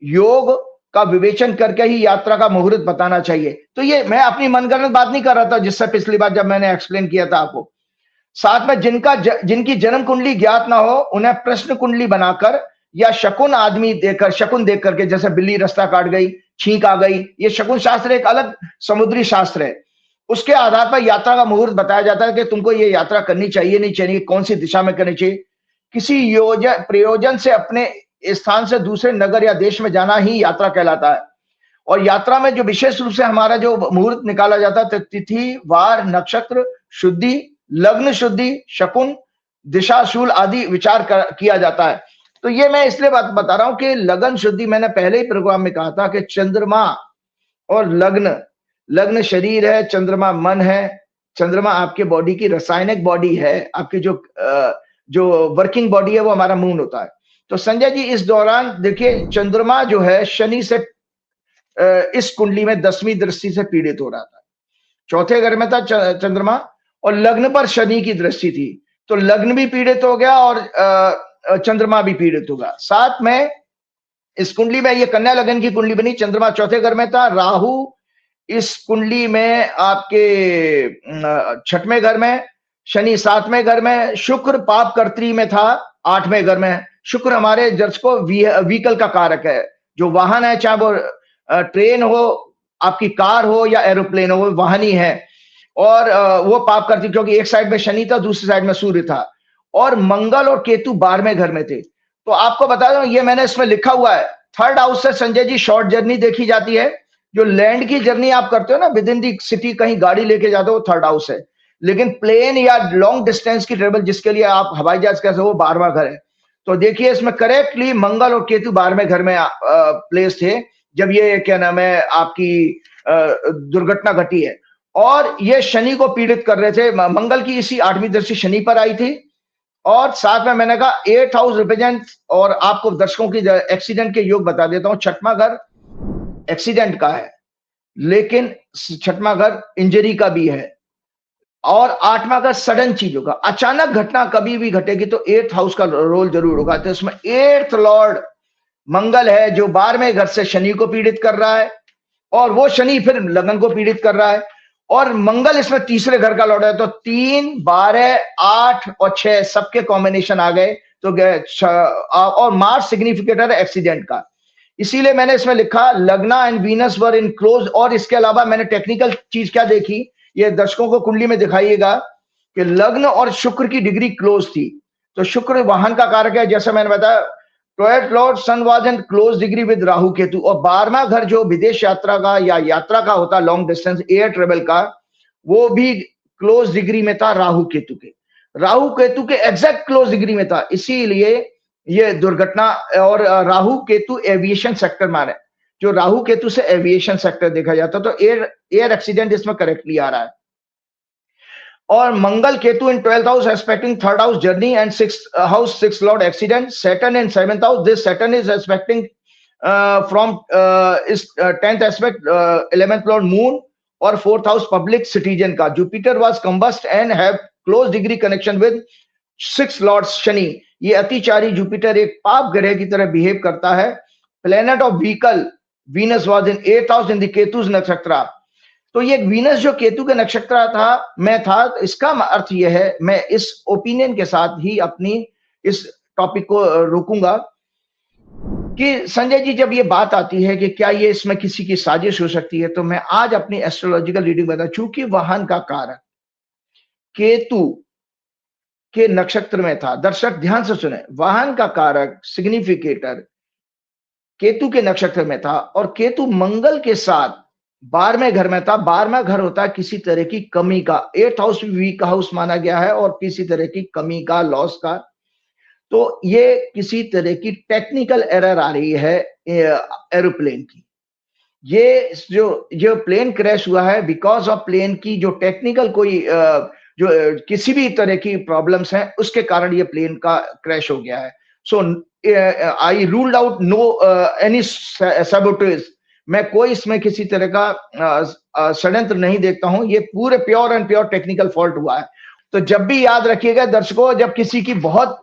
योग का विवेचन करके ही यात्रा का मुहूर्त बताना चाहिए। तो ये मैं अपनी मनगढ़ंत बात नहीं कर रहा था, जिससे पिछली बार जब मैंने एक्सप्लेन किया था आपको। साथ में जिनकी जन्म कुंडली ज्ञात ना हो, उन्हें प्रश्न कुंडली बनाकर या शकुन देख करके, जैसे बिल्ली रास्ता काट गई, छींक आ गई, ये शकुन शास्त्र एक अलग समुद्री शास्त्र है। उसके आधार पर यात्रा का मुहूर्त बताया जाता है कि तुमको ये यात्रा करनी चाहिए, नहीं चाहिए, कौन सी दिशा में करनी चाहिए। किसी प्रयोजन से अपने स्थान से दूसरे नगर या देश में जाना ही यात्रा कहलाता है। और यात्रा में जो विशेष रूप से हमारा जो मुहूर्त निकाला जाता है, तिथि, वार, नक्षत्र शुद्धि, लग्न शुद्धि, शकुन, दिशाशूल आदि विचार किया जाता है। तो ये मैं इसलिए बात बता रहा हूं कि लगन शुद्धि, मैंने पहले ही प्रोग्राम में कहा था कि चंद्रमा और लग्न शरीर है, चंद्रमा मन है। चंद्रमा आपके बॉडी की रासायनिक बॉडी है, आपकी जो वर्किंग बॉडी है वो हमारा मून होता है। तो संजय जी इस दौरान देखिए चंद्रमा जो है शनि से इस कुंडली में 10वीं दृष्टि से पीड़ित हो रहा था। चौथे घर में था चंद्रमा, और लग्न पर शनि की दृष्टि थी, तो लग्न भी पीड़ित हो गया और चंद्रमा भी पीड़ित होगा। साथ में इस कुंडली में ये कन्या लगन की कुंडली बनी, चंद्रमा चौथे घर में था, राहु इस कुंडली में आपके 6वें घर में, शनि 7वें घर में, शुक्र पाप कर्त्री में था 8वें घर में। शुक्र हमारे दर्शकों व्हीकल का कारक है, जो वाहन है, चाहे वो ट्रेन हो, आपकी कार हो या एरोप्लेन हो, वो वाहन ही है। और वो पाप कर्त्री, क्योंकि एक साइड में शनि था, दूसरी साइड में सूर्य था, और मंगल और केतु 12वें घर में थे। तो आपको बता दूं, ये मैंने इसमें लिखा हुआ है, 3rd हाउस से संजय जी शॉर्ट जर्नी देखी जाती है। जो लैंड की जर्नी आप करते हो ना, विद इन दी सिटी कहीं गाड़ी लेके जाते हो, 3rd हाउस है। लेकिन प्लेन या लॉन्ग डिस्टेंस की ट्रेवल जिसके लिए आप हवाई जहाज कैसे, वो 12वां घर है। तो देखिए इसमें करेक्टली मंगल और केतु 12वें घर में प्लेस थे जब ये क्या नाम है आपकी दुर्घटना घटी है। और ये शनि को पीड़ित कर रहे थे। मंगल की इसी 8वीं दृष्टि शनि पर आई थी, और साथ में मैंने कहा 8th हाउस रिप्रेजेंट, और आपको दर्शकों की एक्सीडेंट के योग बता देता हूं। छठवां घर एक्सीडेंट का है, लेकिन छठवां घर इंजरी का भी है, और 8वां घर सडन चीजों का, अचानक घटना कभी भी घटेगी तो 8th हाउस का रोल जरूर होगा। तो इसमें 8th लॉर्ड मंगल है, जो 12वें घर से शनि को पीड़ित कर रहा है, और वो शनि फिर लगन को पीड़ित कर रहा है, और मंगल इसमें तीसरे घर का लॉर्ड है। तो 3, 12, 8 और 6 सबके कॉम्बिनेशन आ गए। तो और मार्स सिग्निफिकेटर है एक्सीडेंट का, इसीलिए मैंने इसमें लिखा लग्ना and Venus were in close. और इसके अलावा मैंने टेक्निकल चीज क्या देखी, ये दर्शकों को कुंडली में दिखाइएगा कि लग्न और शुक्र की डिग्री क्लोज थी। तो शुक्र वाहन का कारक है, जैसे मैंने बताया। 12th lord sun was in close degree with Rahu Ketu, और 12वां घर जो विदेश यात्रा का या यात्रा का होता, लॉन्ग डिस्टेंस एयर ट्रेवल का, वो भी क्लोज डिग्री में था राहु केतु के। राहु केतु के एग्जैक्ट क्लोज डिग्री में था, इसीलिए ये दुर्घटना। और राहु केतु एविएशन सेक्टर माने, जो राहु केतु से एविएशन सेक्टर देखा जाता, तो एयर एक्सीडेंट इसमें करेक्टली आ रहा है। और मंगल केतु इन 12th house expecting 3rd house journey and 6th house 6th Lord accident. Saturn in 7th house, this Saturn is expecting from इस 10th aspect 11th lord moon, और 4th हाउस पब्लिक सिटीजन का। Jupiter was combust and have close degree connection with 6th Lord Shani. ये अतिचारी जुपिटर एक पाप ग्रह की तरह बिहेव करता है। Planet of vehicle Venus was in 8th house in the Ketu's nakshatra. तो ये वीनस जो केतु के नक्षत्र था, मैं था, तो इसका अर्थ यह है, मैं इस ओपिनियन के साथ ही अपनी इस टॉपिक को रोकूंगा कि संजय जी, जब ये बात आती है कि क्या ये इसमें किसी की साजिश हो सकती है, तो मैं आज अपनी एस्ट्रोलॉजिकल रीडिंग बता, चूंकि वाहन का कारक केतु के नक्षत्र में था। दर्शक ध्यान से सुने, वाहन का कारक सिग्निफिकेटर केतु के नक्षत्र में था, और केतु मंगल के साथ 12वें घर में था। 12वां घर होता है किसी तरह की कमी का, 8th हाउस वीक हाउस माना गया है, और किसी तरह की कमी का, लॉस का। तो ये किसी तरह की टेक्निकल एरर आ रही है एरोप्लेन की। ये जो प्लेन क्रैश हुआ है, बिकॉज ऑफ प्लेन की जो टेक्निकल कोई जो किसी भी तरह की प्रॉब्लम्स हैं, उसके कारण ये प्लेन का क्रैश हो गया है। So I ruled out no any sabotage. मैं कोई इसमें किसी तरह का षड्यंत्र नहीं देखता हूं, ये पूरे pure and pure technical fault हुआ है। तो जब भी याद रखिएगा दर्शकों, जब किसी की बहुत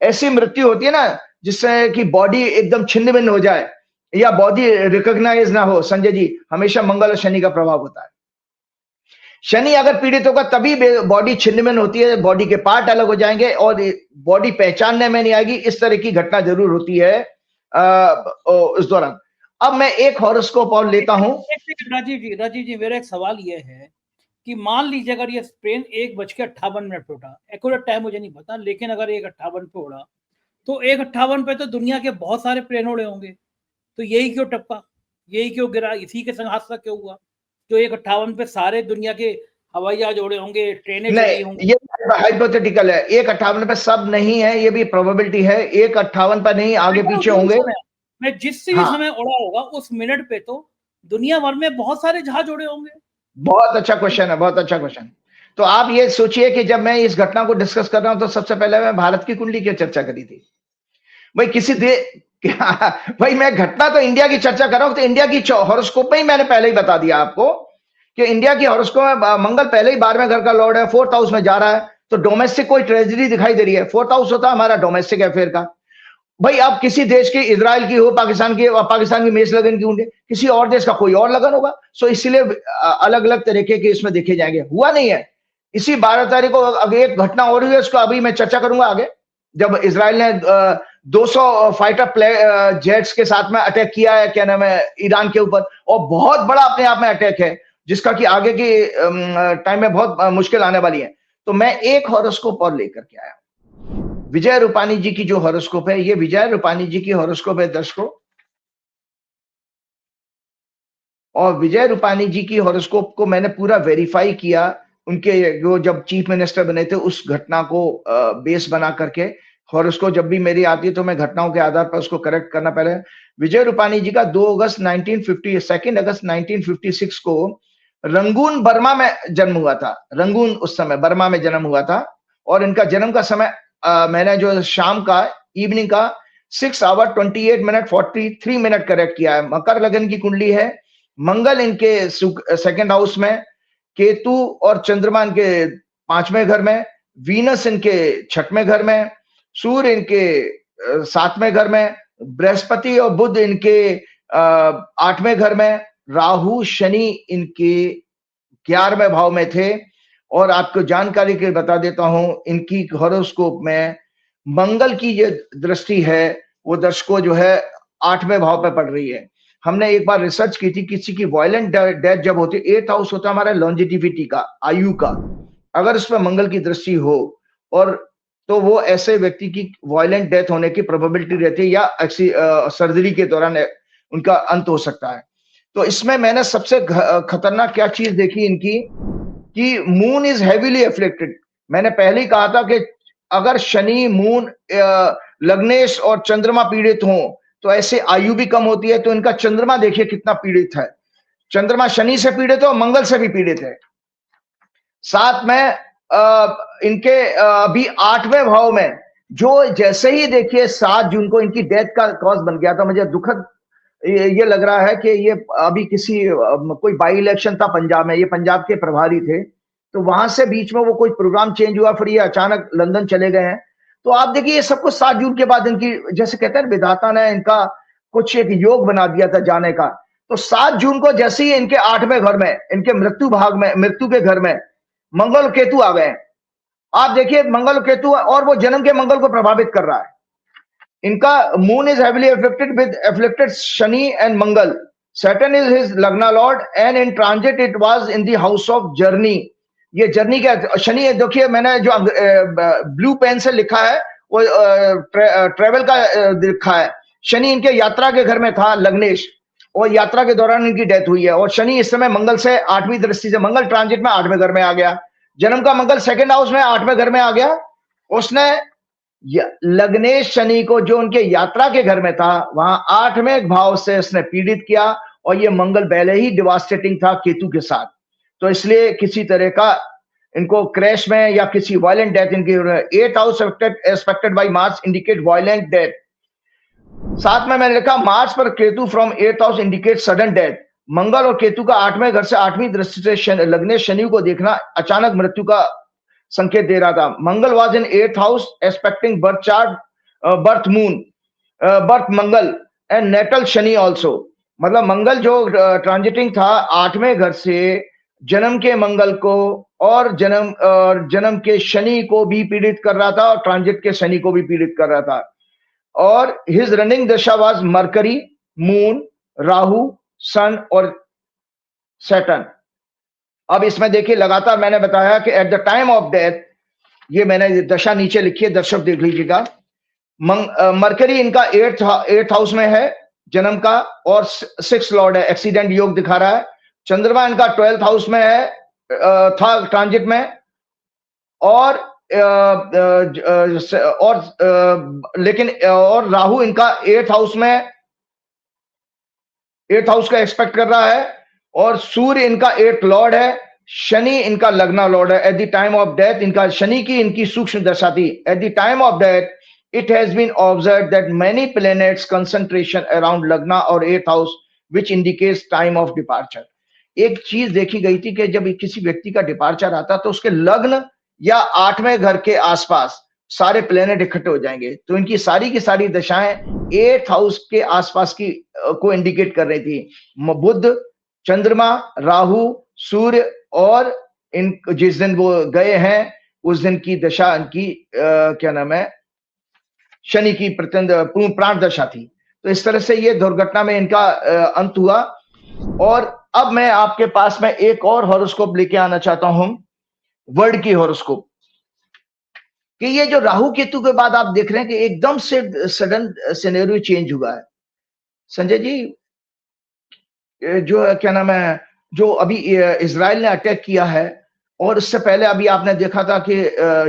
ऐसी मृत्यु होती है ना, जिससे कि बॉडी एकदम छिन्न भिन्न हो जाए या बॉडी रिकॉग्नाइज ना हो, संजय जी, हमेशा मंगल और शनि का प्रभाव होता है। शनि अगर पीड़ित होगा तभी बॉडी छिन्न-भिन्न होती है, बॉडी के पार्ट अलग हो जाएंगे और बॉडी पहचानने में नहीं आएगी। इस तरह की घटना जरूर होती है उस दौरान। अब मैं एक हॉरोस्कोप और लेता हूं। राजीव जी, मेरा एक सवाल यह है कि मान लीजिए अगर ये ट्रेन 1:58 पे उड़ा, एक्यूरेट टाइम मुझे नहीं पता, लेकिन अगर 1:58 पे उड़ा, तो 1:58 पे तो दुनिया के बहुत सारे प्लेन उड़े होंगे, तो यही क्यों टपका, यही क्यों गिरा, इसी के संग हादसा क्यों हुआ? जो 1:58 पे सारे दुनिया के हवाई जहाज उड़े होंगे, ट्रेनें चली होंगी। ये हाइपोथेटिकल है, 1:58 पे सब नहीं है, ये भी प्रोबेबिलिटी है। 1:58 पर नहीं, आगे पीछे होंगे। मैं जिस समय उड़ा होगा उस मिनट पे तो दुनिया भर में बहुत सारे जहाज उड़े होंगे। बहुत अच्छा क्वेश्चन है, बहुत अच्छा क्वेश्चन। तो आप ये सोचिए कि जब मैं इस घटना को डिस्कस कर रहा हूं, तो सबसे पहले मैं भारत की कुंडली की चर्चा करी थी। भाई किसी भाई मैं घटना तो इंडिया की चर्चा कर रहा हूं, तो इंडिया की हॉरोस्कोप में ही मैंने पहले ही बता दिया आपको कि इंडिया की हॉरोस्कोप में मंगल पहले ही 12वें घर का लॉर्ड है, 4th हाउस में जा रहा है, तो डोमेस्टिक कोई ट्रेजेडी दिखाई दे रही है। 4th हाउस होता है हमारा डोमेस्टिक अफेयर का। भाई अब किसी देश की, इजराइल की हो, पाकिस्तान की मेष लगन की होंगे, किसी और देश का कोई और लगन होगा। सो इसलिए अलग अलग तरीके के इसमें देखे जाएंगे। हुआ नहीं है। इसी 12 तारीख को अगर एक घटना हो रही है, उसको अभी मैं चर्चा करूंगा आगे, जब इजराइल ने 200 फाइटर जेट्स के साथ में अटैक किया है, क्या नाम है, ईरान के ऊपर, और बहुत बड़ा अपने आप में अटैक है, जिसका कि आगे की टाइम में बहुत मुश्किल आने वाली है। तो मैं एक हॉरोस्कोप और लेकर के आया, विजय रूपानी जी की जो हॉरोस्कोप है, ये विजय रूपानी जी की हॉरोस्कोप है दर्शकों। और विजय रूपानी जी की हॉरोस्कोप को मैंने पूरा वेरीफाई किया, उनके जो जब चीफ मिनिस्टर बने थे उस घटना को बेस बना करके। हॉरोस्कोप जब भी मेरी आती है तो मैं घटनाओं के आधार पर उसको करेक्ट करना। पहले विजय रूपानी जी का 2 अगस्त 1956 को रंगून बर्मा में जन्म हुआ था। रंगून उस समय बर्मा में जन्म हुआ था, और इनका जन्म का समय मैंने जो शाम का इवनिंग का 6 आवर 28 मिनट 43 मिनट करेक्ट किया है। मकर लगन की कुंडली है, मंगल इनके सेकंड हाउस में, केतु और चंद्रमा इनके 5वें घर में, वीनस इनके 6वें घर में, सूर्य इनके 7वें घर में, बृहस्पति और बुध इनके 8वें घर में, राहु शनि इनके 11वें भाव में थे। और आपको जानकारी के बता देता हूं, इनकी हॉरोस्कोप में मंगल की ये दृष्टि है वो दर्शकों जो है 8वें भाव पे पड़ रही है। हमने एक बार रिसर्च की थी, किसी की वायलेंट डेथ जब होती है, 8th हाउस होता है हमारा लॉन्जिटिविटी का, आयु का, अगर उस पर मंगल की दृष्टि हो और तो वो ऐसे व्यक्ति की वायलेंट डेथ होने की प्रोबेबिलिटी रहती है या सर्जरी के दौरान उनका अंत हो सकता है। तो इसमें मैंने सबसे खतरनाक क्या चीज देखी इनकी कि मून इज हेवीली एफ्लिक्टेड। मैंने पहले ही कहा था कि अगर शनि, मून, लग्नेश और चंद्रमा पीड़ित हो तो ऐसे आयु भी कम होती है। तो इनका चंद्रमा देखिए कितना पीड़ित है, चंद्रमा शनि से पीड़ित है और मंगल से भी पीड़ित है। साथ में इनके अभी 8वें भाव में जो जैसे ही देखिए 7 जून को इनकी डेथ का कॉज बन गया था। मुझे दुखद ये लग रहा है कि ये अभी किसी कोई बाई इलेक्शन था पंजाब में, ये पंजाब के प्रभारी थे, तो वहां से बीच में वो कोई प्रोग्राम चेंज हुआ, फिर ये अचानक लंदन चले गए हैं। तो आप देखिए ये सब कुछ 7 जून के बाद इनकी, जैसे कहते हैं विधाता ने इनका कुछ एक योग बना दिया था जाने का। तो 7 जून को जैसे ही इनके 8वें घर में, इनके मृत्यु भाग में, मृत्यु के घर में मंगल और केतु आ गए। आप देखिए मंगल और केतु, और वो जन्म के मंगल को प्रभावित कर रहा है। इनका moon is heavily affected with affected Shani and Mangal, Saturn is his lagna lord and in transit it was in the house of journey. ये जर्नी क्या, शनि देखिए मैंने जो ब्लू पेन से लिखा है वो ट्रेवल का लिखा है। शनि इनके यात्रा के घर में था लग्नेश, और यात्रा के दौरान इनकी डेथ हुई है। और शनि इस समय मंगल से 8वीं दृष्टि से, मंगल ट्रांजिट में 8वें घर में आ गया, जन्म का मंगल सेकंड हाउस में 8वें घर में आ गया। उसने लग्नेश शनि को जो उनके यात्रा के घर में था वहां 8वें भाव से उसने पीड़ित किया, और ये मंगल पहले ही डिवास्टेटिंग था केतु के साथ। तो इसलिए किसी तरह का इनको क्रैश में या किसी वायलेंट डेथ इनकी 8th house aspected by Mars indicate violent death. साथ में मैंने लिखा मार्च पर Ketu from 8th house indicate sudden death. Mangal और केतु का 8वें घर से 8वीं दृष्टि से लग्नेश शनि को देखना अचानक मृत्यु का संकेत दे रहा था। Mangal was in 8th house aspecting birth chart, birth moon, birth Mangal and natal Shani also. मतलब मंगल जो ट्रांजिटिंग था 8वें घर से जन्म के मंगल को और जन्म के शनि को भी पीड़ित कर रहा था, और ट्रांजिट के शनि को भी पीड़ित कर रहा था। और हिज रनिंग दशा वाज मरकरी, मून, राहु, सन और सैटर्न। अब इसमें देखिए लगातार मैंने बताया कि at the time of death, ये मैंने दशा नीचे लिखी है, दर्शक देख लीजिएगा। मरकरी इनका 8th हाउस में है जन्म का, और 6 लॉर्ड है, एक्सीडेंट योग दिखा रहा है। चंद्रमा इनका 12th हाउस में है, था ट्रांजिट में, और लेकिन और राहु इनका 8th हाउस में, 8th हाउस का एक्सपेक्ट कर रहा है, और सूर्य इनका 8th लॉर्ड है, शनि इनका लग्ना लॉर्ड है। At the time of death इनका शनि की इनकी सूक्ष्म दशा थी। At the time of death it has been observed that many planets concentration around लग्ना और 8th house which indicates time of departure। एक चीज देखी गई थी कि जब किसी व्यक्ति का डिपार्चर आता तो उसके लग्न या 8वें घर के आसपास सारे प्लेनेट इकट्ठे हो जाएंगे। तो इनकी सारी की सारी दशाएं 8th हाउस के आसपास की को इंडिकेट कर रही थी। बुध, चंद्रमा, राहु, सूर्य, और इन जिस दिन वो गए हैं उस दिन की दशा इनकी क्या नाम है, शनि की प्राण दशा थी। तो इस तरह से ये दुर्घटना में इनका अंत हुआ। और अब मैं आपके पास में एक और हॉरोस्कोप लेके आना चाहता हूं, वर्ल्ड की हॉरोस्कोप, कि ये जो राहु केतु के बाद आप देख रहे हैं कि एकदम से सडन सिनेरियो चेंज हुआ है। संजय जी, जो क्या नाम है, जो अभी इजराइल ने अटैक किया है, और इससे पहले अभी आपने देखा था कि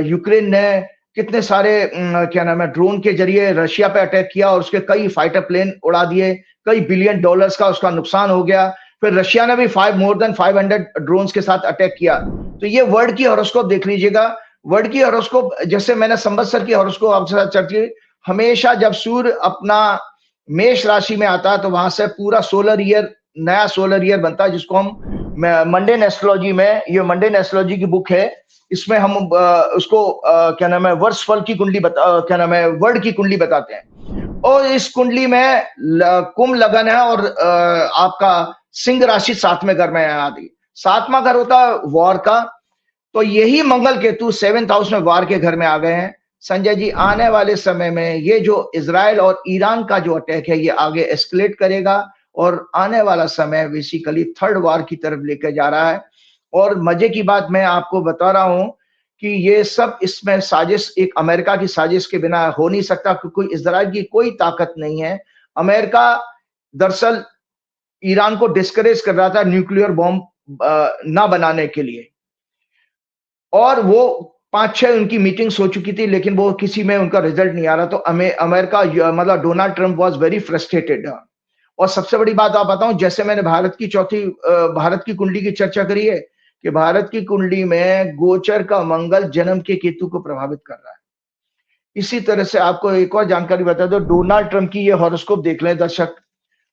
यूक्रेन ने कितने सारे क्या नाम है ड्रोन के जरिए रशिया पे अटैक किया, और उसके कई फाइटर प्लेन उड़ा दिए, कई बिलियन डॉलर्स का उसका नुकसान हो गया। फिर रशिया ने भी मोर देन 500 ड्रोन्स के साथ अटैक किया। तो ये वर्ल्ड की हॉरोस्कोप देख लीजिएगा। वर्ड की हॉरोस्कोप, जैसे मैंने संवत्सर की हॉरोस्कोप आपके साथ चर्चा की, हमेशा जब सूर्य अपना मेष राशि में आता है तो वहां से पूरा सोलर ईयर, नया सोलर ईयर बनता है, जिसको हम मंडेन एस्ट्रोलॉजी में, ये मंडेन एस्ट्रोलॉजी की बुक है, इसमें हम उसको क्या नाम है, वर्षफल की कुंडली क्या नाम है, वर्ड की कुंडली बताते हैं। और इस कुंडली में कुंभ लगन है और आपका सिंह राशि 7वें घर में है आदि। 7वां घर होता है वॉर का, तो यही मंगल केतु 7th हाउस में वार के घर में आ गए हैं। संजय जी, आने वाले समय में ये जो इजराइल और ईरान का जो अटैक है ये आगे एस्केलेट करेगा और आने वाला समय बेसिकली थर्ड वार की तरफ लेकर जा रहा है। और मजे की बात मैं आपको बता रहा हूं कि ये सब इसमें साजिश, एक अमेरिका की साजिश के बिना हो नहीं सकता, क्योंकि इजराइल की कोई ताकत नहीं है। अमेरिका दरअसल ईरान को डिस्करेज कर रहा था न्यूक्लियर बॉम्ब ना बनाने के लिए, और वो 5-6 उनकी मीटिंग्स हो चुकी थी, लेकिन वो किसी में उनका रिजल्ट नहीं आ रहा। तो अमेरिका, मतलब Donald Trump was very frustrated. और सबसे बड़ी बात आप बताऊं, जैसे मैंने भारत की कुंडली की चर्चा करी है कि भारत की कुंडली में गोचर का मंगल जन्म के केतु को प्रभावित कर रहा है। इसी तरह से आपको एक और जानकारी बता दो, डोनाल्ड ट्रंप की ये हॉरोस्कोप देख लें दर्शक।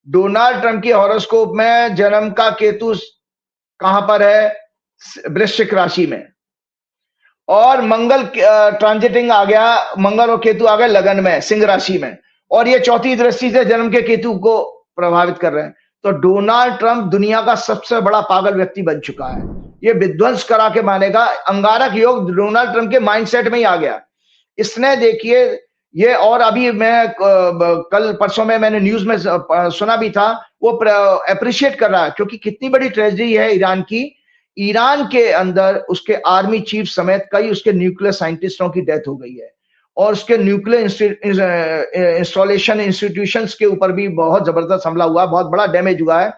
डोनाल्ड ट्रंप की हॉरोस्कोप में जन्म का केतु कहां पर है? वृश्चिक राशि में। और मंगल ट्रांजिटिंग आ गया, मंगल और केतु आ गए लगन में, सिंह राशि में, और ये चौथी दृष्टि से जन्म के केतु को प्रभावित कर रहे हैं। तो डोनाल्ड ट्रंप दुनिया का सबसे बड़ा पागल व्यक्ति बन चुका है। ये विध्वंस करा के मानेगा। अंगारक योग डोनाल्ड ट्रंप के माइंडसेट में ही आ गया। इसने देखिए ये, और अभी मैं कल परसों में मैंने न्यूज में सुना भी था, वो अप्रिशिएट कर रहा है, क्योंकि कितनी बड़ी ट्रेजेडी है ईरान की। ईरान के अंदर उसके आर्मी चीफ समेत कई उसके न्यूक्लियर साइंटिस्टों की डेथ हो गई है, और उसके न्यूक्लियर इंस्टॉलेशन इंस्टीट्यूशंस के ऊपर भी बहुत जबरदस्त हमला हुआ, बहुत बड़ा डैमेज हुआ है,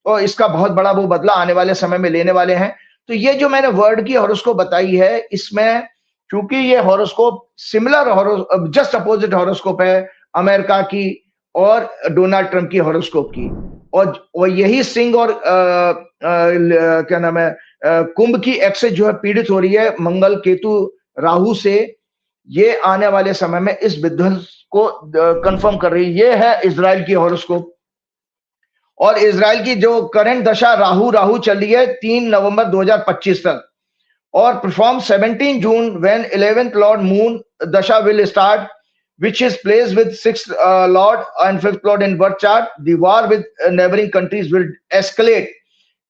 और इसका बहुत बड़ा वो बदला आने वाले समय में लेने वाले हैं। तो ये जो मैंने वर्ड की हॉरोस्कोप बताई है, इसमें क्योंकि ये horoscope similar, just opposite horoscope है अमेरिका की और डोनाल्ड ट्रंप की हॉरोस्कोप की, और यही सिंह और क्या नाम है, कुंभ की एक्सेस जो है पीड़ित हो रही है मंगल केतु राहु से। ये आने वाले समय में इस विध्वंस को कंफर्म कर रही है। ये है इजराइल की हॉरोस्कोप, और इजराइल की जो करंट दशा राहु चल रही है 3 नवंबर 2025 तक, और perform 17 June when 11th lord moon dasha will start, which is placed with 6th lord and 5th lord in birth chart. The war with neighboring countries will escalate.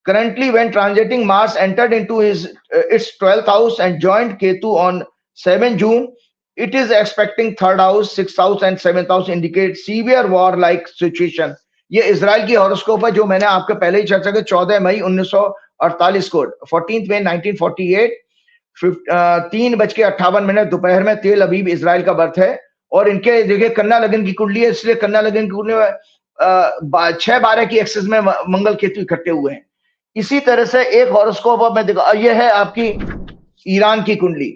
Currently, when transiting Mars entered into its 12th house and joined Ketu on 7 June, it is expecting 3rd house, 6th house and 7th house indicate severe war-like situation. ये इजराइल की हॉरोस्कोप है जो मैंने आपके पहले ही चर्चा की, 14 मई 1948 को, 14 मई 1948, 3:58 दोपहर में तेल अवीव इजराइल का बर्थ है। और इनके देखिए कन्या लगन की कुंडली है, इसलिए कन्या लगन की कुंडली में 6-12 की एक्सेस में मंगल केतु इकट्ठे हुए हैं। इसी तरह से एक हॉरोस्कोप अब मैं दिखा, ये है आपकी ईरान की कुंडली।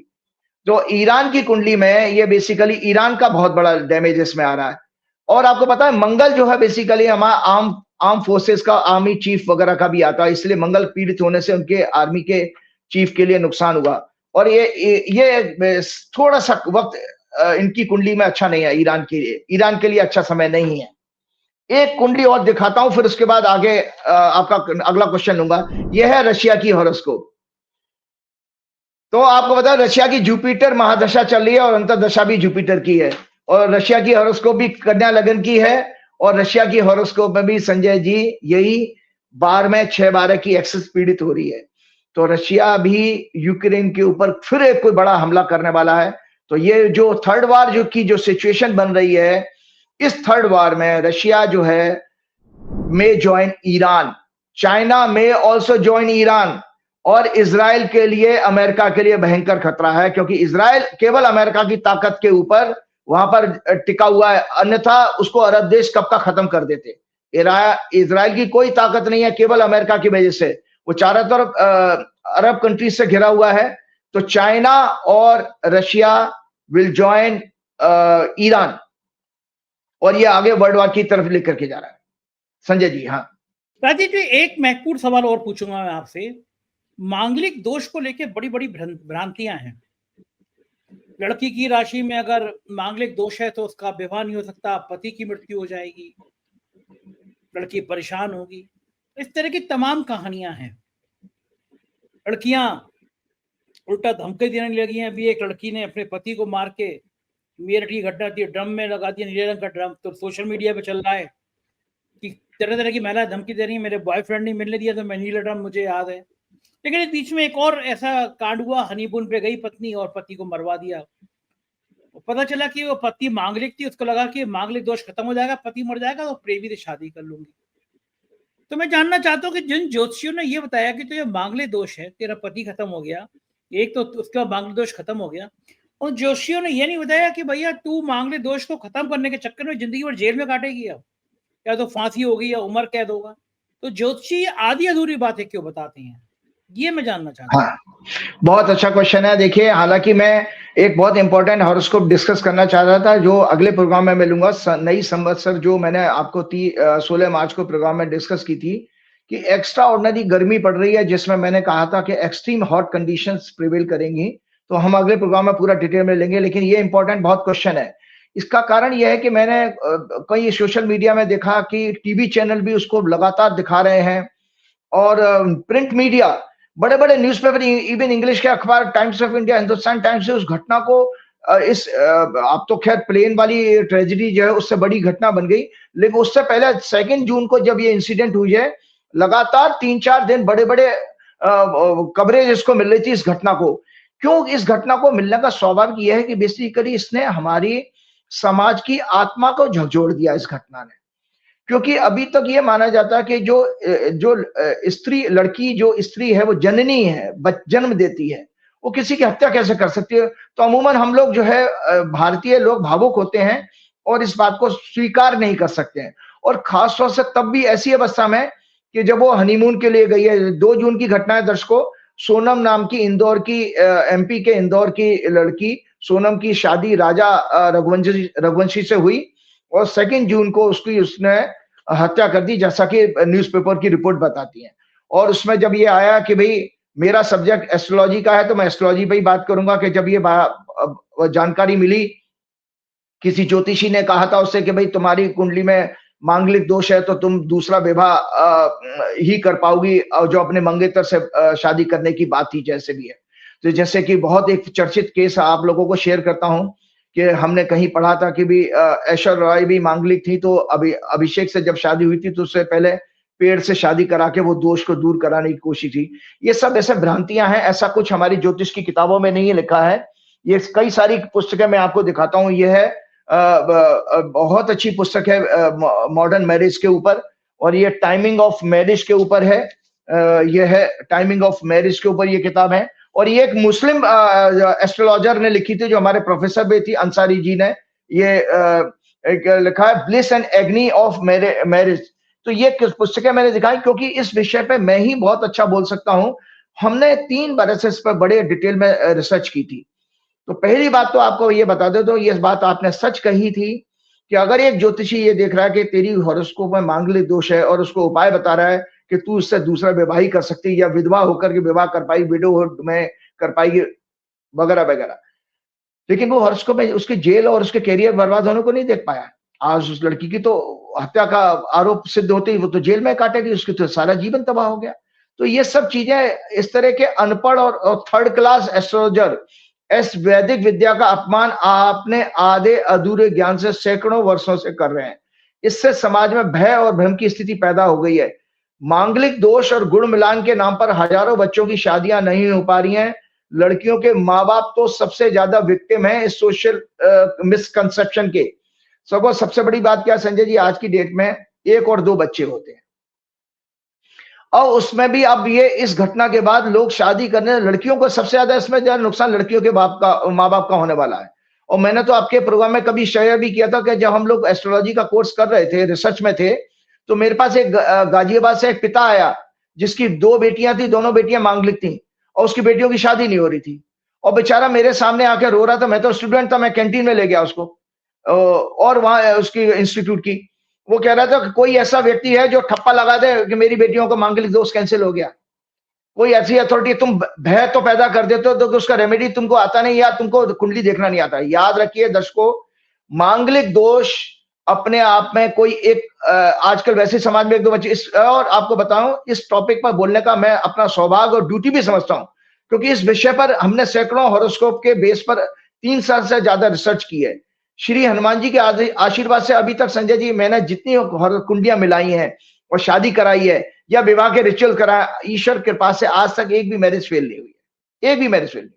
तो ईरान की कुंडली में ये बेसिकली ईरान का बहुत बड़ा डैमेज इसमें आ रहा है। और आपको पता है मंगल जो है बेसिकली हमारा आर्म फोर्सेस का आर्मी चीफ वगैरह का भी आता है, इसलिए मंगल पीड़ित होने से उनके आर्मी के चीफ के लिए नुकसान हुआ। और ये थोड़ा सा वक्त इनकी कुंडली में अच्छा नहीं है, ईरान के लिए अच्छा समय नहीं है। एक कुंडली और दिखाता हूं, फिर उसके बाद आगे आपका अगला क्वेश्चन लूंगा। यह है रशिया की हॉरोस्कोप। तो आपको बता, रशिया की जुपिटर महादशा चल रही है और अंतर्दशा भी जुपिटर की है, और रशिया की हॉरोस्कोप भी कन्या लगन की है, और रशिया की हॉरोस्कोप में भी संजय जी यही 6-12 की एक्सेस पीड़ित हो रही है। तो रशिया भी यूक्रेन के ऊपर फिर एक कोई बड़ा हमला करने वाला है। तो ये जो थर्ड वार जो सिचुएशन बन रही है, इस थर्ड वार में रशिया जो है में ज्वाइन ईरान, चाइना में ऑल्सो ज्वाइन ईरान, और इजराइल के लिए, अमेरिका के लिए भयंकर खतरा है, क्योंकि इजराइल केवल अमेरिका की ताकत के ऊपर वहां पर टिका हुआ है, अन्यथा उसको अरब देश कब का खत्म कर देते। इजराइल की कोई ताकत नहीं है, केवल अमेरिका की वजह से वो चारों तरफ अरब कंट्रीज से घिरा हुआ है। तो चाइना और रशिया विल ज्वाइन ईरान, और ये आगे वर्ल्ड वॉर की तरफ लेकर के जा रहा है। संजय जी। हाँ राजीव जी, एक महत्वपूर्ण सवाल और पूछूंगा मैं आपसे। मांगलिक दोष को लेकर बड़ी बड़ी भ्रांतियां हैं। लड़की की राशि में अगर मांगलिक दोष है तो उसका विवाह नहीं हो सकता, पति की मृत्यु हो जाएगी, लड़की परेशान होगी। इस तरह की तमाम कहानियां हैं। लड़कियां उल्टा धमकी देने लगी हैं। अभी एक लड़की ने अपने पति को मार के, मेरठ की घटना थी, ड्रम में लगा दिया, नीले रंग का ड्रम। तो सोशल मीडिया पे चल रहा है कि तरह तरह की महिला धमकी दे रही है, मेरे बॉयफ्रेंड ने मिलने दिया तो मैं नीला ड्रम, मुझे याद है। लेकिन इस बीच में एक और ऐसा कांड हुआ, हनीमून पे गई पत्नी और पति को मरवा दिया। पता चला कि वो पति मांगलिक थी, उसको लगा कि मांगलिक दोष खत्म हो जाएगा, पति मर जाएगा तो प्रेमी से शादी कर लूंगी। तो मैं जानना चाहता हूँ कि जिन ज्योतिषियों ने ये बताया कि तुझे मांगलिक दोष है, तेरा पति खत्म हो गया, एक तो उसके बाद मांगलिक दोष खत्म हो गया, और ज्योतिषियों ने ये नहीं बताया कि भैया तू मांगलिक दोष को खत्म करने के चक्कर में जिंदगी भर जेल में काटेगी, अब या तो फांसी होगी या उम्र कैद होगा। तो ज्योतिषी आधी अधूरी बातें क्यों बताते हैं, ये मैं जानना चाहता हूँ। हाँ, बहुत अच्छा क्वेश्चन है। देखिए, हालांकि मैं एक बहुत इंपॉर्टेंट हॉरोस्कोप डिस्कस करना चाह रहा था, जो अगले प्रोग्राम में मिलूंगा। नई संवत्सर जो मैंने आपको 16 मार्च को प्रोग्राम में डिस्कस की थी कि एक्स्ट्रा ऑर्डिनरी गर्मी पड़ रही है, जिसमें मैंने कहा था कि एक्सट्रीम हॉट कंडीशंस प्रिवेल करेंगी। तो हम अगले प्रोग्राम में पूरा डिटेल में लेंगे, लेकिन ये इंपॉर्टेंट बहुत क्वेश्चन है। इसका कारण यह है कि मैंने कई सोशल मीडिया में देखा कि टीवी चैनल भी उसको लगातार दिखा रहे हैं, और प्रिंट मीडिया, बड़े-बड़े न्यूज़पेपर, इवन इंग्लिश के अखबार times of India, Hindustan times से उस घटना को अब तो खैर प्लेन वाली ट्रेजेडी जो है उससे बड़ी घटना बन गई, लेकिन उससे पहले 2 जून को जब ये इंसिडेंट हुई है, लगातार 3-4 दिन बड़े-बड़े कवरेज इसको मिल रही थी इस घटना को। क्यों इस घटना को मिलने का स्वाभाविक ये है कि बेसिकली इसने हमारी समाज की आत्मा को झकझोर दिया इस घटना ने। क्योंकि अभी तक ये माना जाता है कि जो स्त्री, लड़की जो स्त्री है वो जननी है, जन्म देती है, वो किसी की हत्या कैसे कर सकती है? तो अमूमन हम लोग जो है भारतीय लोग भावुक होते हैं और इस बात को स्वीकार नहीं कर सकते हैं, और खास तौर से तब भी ऐसी अवस्था में कि जब वो हनीमून के लिए गई है। 2 जून की घटना है दर्शकों, सोनम नाम की इंदौर की एमपी के इंदौर की लड़की सोनम की शादी राजा रघुवंशी से हुई, और 2 जून को उसने हत्या कर दी, जैसा कि न्यूज़पेपर की रिपोर्ट बताती है। और उसमें जब ये आया कि भाई मेरा सब्जेक्ट एस्ट्रोलॉजी का है, तो मैं एस्ट्रोलॉजी पे ही बात करूंगा कि जब ये जानकारी मिली, किसी ज्योतिषी ने कहा था उससे कि भाई तुम्हारी कुंडली में मांगलिक दोष है, तो तुम दूसरा विवाह ही कर पाओगी, और जो अपने मंगेतर से शादी करने की बात थी, जैसे भी है। तो जैसे कि बहुत एक चर्चित केस आप लोगों को शेयर करता हूं कि हमने कहीं पढ़ा था कि भी ऐश्वर्या राय भी मांगलिक थी, तो अभिषेक से जब शादी हुई थी तो उससे पहले पेड़ से शादी करा के वो दोष को दूर कराने की कोशिश थी। ये सब ऐसे भ्रांतियां हैं, ऐसा कुछ हमारी ज्योतिष की किताबों में नहीं लिखा है। ये कई सारी पुस्तकें मैं आपको दिखाता हूँ। ये है बहुत अच्छी पुस्तक है मॉडर्न मैरिज के ऊपर, और ये टाइमिंग ऑफ मैरिज के ऊपर है। ये है टाइमिंग ऑफ मैरिज के ऊपर ये किताब है, और ये एक मुस्लिम एस्ट्रोलॉजर ने लिखी थी, जो हमारे प्रोफेसर भी थी, अंसारी जी ने। ये एक लिखा है ब्लिस एंड एग्नी ऑफ मैरिज। तो ये पुस्तकें मैंने दिखाई क्योंकि इस विषय पे मैं ही बहुत अच्छा बोल सकता हूँ। हमने 3 बरस इस पर बड़े डिटेल में रिसर्च की थी। तो पहली बात तो आपको ये बता दे, तो ये बात आपने सच कही थी कि अगर एक ज्योतिषी ये देख रहा है कि तेरी हॉरोस्कोप में मांगलिक दोष है और उसको उपाय बता रहा है कि तू उससे दूसरा विवाह ही कर सकती है, या विधवा होकर के विवाह कर पाई, विडोहुड में कर पाएगी, वगैरह वगैरह, लेकिन वो हॉरोस्कोप में उसके जेल और उसके कैरियर बर्बाद होने को नहीं देख पाया। आज उस लड़की की तो हत्या का आरोप सिद्ध होते ही वो तो जेल में काटेगी, उसकी तो सारा जीवन तबाह हो गया। तो ये सब चीजें इस तरह के अनपढ़ और थर्ड क्लास एस्ट्रोलॉजर इस वैदिक विद्या का अपमान आपने आधे अधूरे ज्ञान से सैकड़ों वर्षों से कर रहे हैं। इससे समाज में भय और भ्रम की स्थिति पैदा हो गई है। मांगलिक दोष और गुण मिलान के नाम पर हजारों बच्चों की शादियां नहीं हो पा रही हैं। लड़कियों के माँ बाप तो सबसे ज्यादा विक्टिम है इस सोशल मिसकंसेप्शन के। सबसे बड़ी बात क्या संजय जी, आज की डेट में 1 और 2 बच्चे होते हैं, और उसमें भी अब ये इस घटना के बाद लोग शादी करने, लड़कियों को सबसे ज्यादा इसमें ज्यादा नुकसान लड़कियों के माँ बाप का होने वाला है। और मैंने तो आपके प्रोग्राम में कभी शेयर भी किया था कि जब हम लोग एस्ट्रोलॉजी का कोर्स कर रहे थे, रिसर्च में थे, तो मेरे पास एक गाजियाबाद से एक पिता आया जिसकी 2 बेटियां थी, दोनों बेटियां मांगलिक थी, और उसकी बेटियों की शादी नहीं हो रही थी, और बेचारा मेरे सामने आके रो रहा था। मैं तो स्टूडेंट था, मैं कैंटीन में ले गया उसको, और वहां उसकी इंस्टीट्यूट की, वो कह रहा था कि कोई ऐसा व्यक्ति है जो ठप्पा लगा दे कि मेरी बेटियों का मांगलिक दोष कैंसिल हो गया। कोई ऐसी अथॉरिटी, तुम भय तो पैदा कर देते हो तो उसका रेमेडी तुमको आता नहीं, या तुमको कुंडली देखना नहीं आता। याद रखिए दर्शकों, मांगलिक दोष अपने आप में कोई एक आजकल वैसे समाज में एक दो बच्चे और आपको बताऊं, इस टॉपिक पर बोलने का मैं अपना सौभाग्य और ड्यूटी भी समझता हूं, क्योंकि इस विषय पर हमने सैकड़ों हॉरोस्कोप के बेस पर 3 साल से ज्यादा रिसर्च की है। श्री हनुमान जी के आशीर्वाद से अभी तक संजय जी मैंने जितनी कुंडलियां मिलाई हैं और शादी कराई है या विवाह के रिचुअल कराया, ईश्वर कृपा से आज तक एक भी मैरिज फेल नहीं हुई है, एक भी मैरिज फेल नहीं।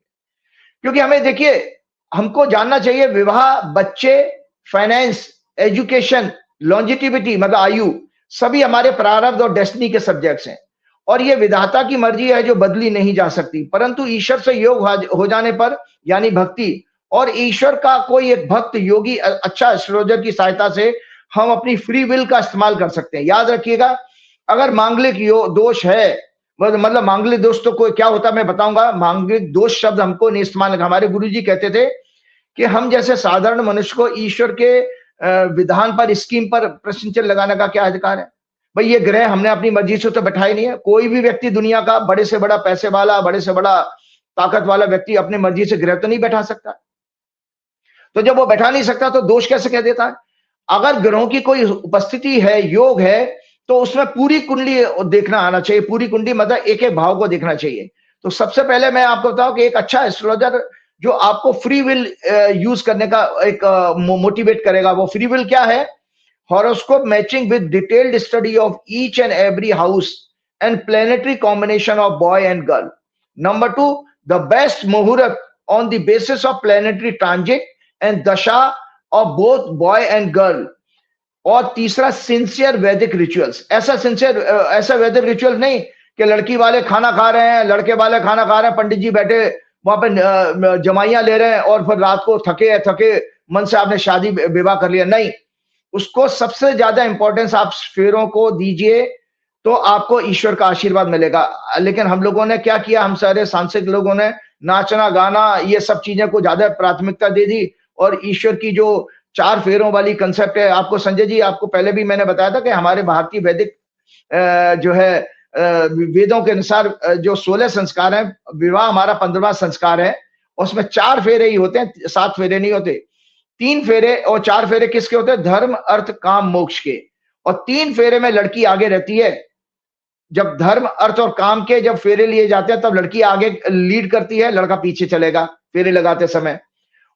क्योंकि हमें देखिए, हमको जानना चाहिए विवाह, बच्चे, फाइनेंस, एजुकेशन, लॉन्जिटिविटी मतलब आयु, सभी हमारे प्रारब्ध और डेस्टिनी के सब्जेक्ट्स हैं, और ये विधाता की मर्जी है जो बदली नहीं जा सकती। परंतु ईश्वर से योग हो जाने पर, यानी भक्ति, और ईश्वर का कोई एक भक्त योगी अच्छा एस्ट्रोलॉजर की सहायता से हम अपनी फ्री विल का इस्तेमाल कर सकते हैं। याद रखिएगा, अगर मांगलिक दोष है, मतलब मांगलिक दोष तो कोई क्या होता है मैं बताऊंगा। मांगलिक दोष शब्द हमको नहीं इस्तेमाल, हमारे गुरुजी कहते थे कि हम जैसे साधारण मनुष्य को ईश्वर के विधान पर, स्कीम पर प्रश्न चिन्ह लगाने का क्या अधिकार है? भाई ये ग्रह हमने अपनी मर्जी से तो बैठाए नहीं है। कोई भी व्यक्ति दुनिया का बड़े से बड़ा पैसे वाला, बड़े से बड़ा ताकत वाला व्यक्ति अपनी मर्जी से ग्रह तो नहीं बैठा सकता। तो जब वो बैठा नहीं सकता तो दोष कैसे कह देता है? अगर ग्रहों की कोई उपस्थिति है, योग है, तो उसमें पूरी कुंडली देखना आना चाहिए। पूरी कुंडली मतलब एक एक भाव को देखना चाहिए। तो सबसे पहले मैं आपको बताऊं कि एक अच्छा एस्ट्रोलॉजर जो आपको फ्री विल यूज करने का एक मोटिवेट करेगा, वो फ्री विल क्या है? Horoscope matching with detailed study of each and every house and planetary combination of boy and girl. Number 2, the best muhurat on the basis of planetary transit and dasha of both boy and girl. और तीसरा, सिंसियर वैदिक रिचुअल्स। ऐसा वैदिक रिचुअल नहीं कि लड़की वाले खाना खा रहे हैं, लड़के वाले खाना खा रहे हैं, पंडित जी बैठे वहां पे जमाइयां ले रहे हैं और फिर रात को थके मन से आपने शादी विवाह कर लिया। नहीं, उसको सबसे ज्यादा इंपॉर्टेंस आप फेरों को दीजिए तो आपको ईश्वर का आशीर्वाद मिलेगा। लेकिन हम लोगों ने क्या किया, हम सारे सांस्कृतिक लोगों ने नाचना गाना ये सब चीजें को ज्यादा प्राथमिकता दे दी, और ईश्वर की जो 4 फेरों वाली कंसेप्ट है, आपको संजय जी, आपको पहले भी मैंने बताया था कि हमारे भारतीय वैदिक जो है वेदों के अनुसार जो 16 संस्कार हैं, विवाह हमारा 15वां संस्कार है, उसमें 4 फेरे ही होते हैं, 7 फेरे नहीं होते। 3 फेरे और 4 फेरे किसके होते हैं? धर्म, अर्थ, काम, मोक्ष के। और 3 फेरे में लड़की आगे रहती है। जब धर्म, अर्थ और काम के जब फेरे लिए जाते हैं तब लड़की आगे लीड करती है, लड़का पीछे चलेगा फेरे लगाते समय।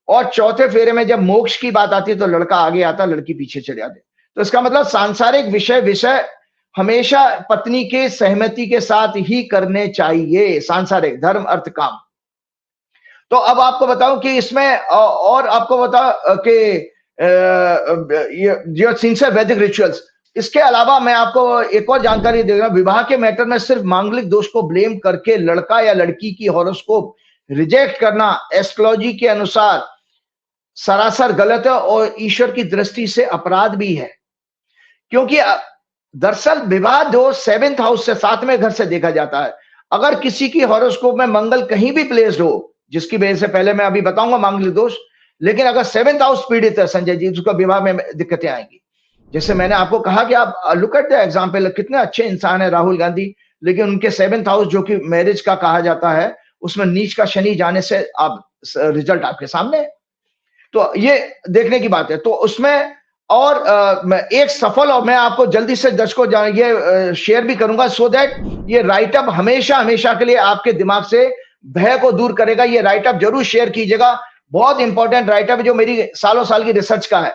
और चौथे फेरे में जब मोक्ष की बात आती है तो लड़का आगे आता, लड़की पीछे चले जाते। तो इसका मतलब सांसारिक विषय हमेशा पत्नी के सहमति के साथ ही करने चाहिए, सांसारिक, धर्म, अर्थ, काम। तो अब आपको बताऊं कि इसमें और आपको बताओ कि ये सिंसियर वैदिक रिचुअल्स, इसके अलावा मैं आपको एक और जानकारी दे रहा हूं। विवाह के मैटर में सिर्फ मांगलिक दोष को ब्लेम करके लड़का या लड़की की हॉरोस्कोप रिजेक्ट करना एस्ट्रोलॉजी के अनुसार सरासर गलत है और ईश्वर की दृष्टि से अपराध भी है। क्योंकि दरअसल विवाह जो 7th हाउस से 7वें घर से देखा जाता है। अगर किसी की हॉरोस्कोप में मंगल कहीं भी प्लेस्ड हो, जिसकी वजह से पहले मैं अभी बताऊंगा मांगलिक दोष, लेकिन अगर 7th हाउस पीड़ित है संजय जी, उसका विवाह में दिक्कतें आएंगी। जैसे मैंने आपको कहा कि आप लुक एट द एग्जाम्पल, कितने अच्छे इंसान है राहुल गांधी, लेकिन उनके 7th हाउस जो कि मैरिज का कहा जाता है, उसमें नीच का शनि जाने से आप रिजल्ट आपके सामने है। तो ये देखने की बात है। तो उसमें और एक सफल, और मैं आपको जल्दी से दर्शकों ये शेयर भी करूंगा सो दैट ये राइटअप हमेशा के लिए आपके दिमाग से भय को दूर करेगा। ये राइटअप जरूर शेयर कीजिएगा, बहुत इंपॉर्टेंट राइटअप जो मेरी सालों साल की रिसर्च का है।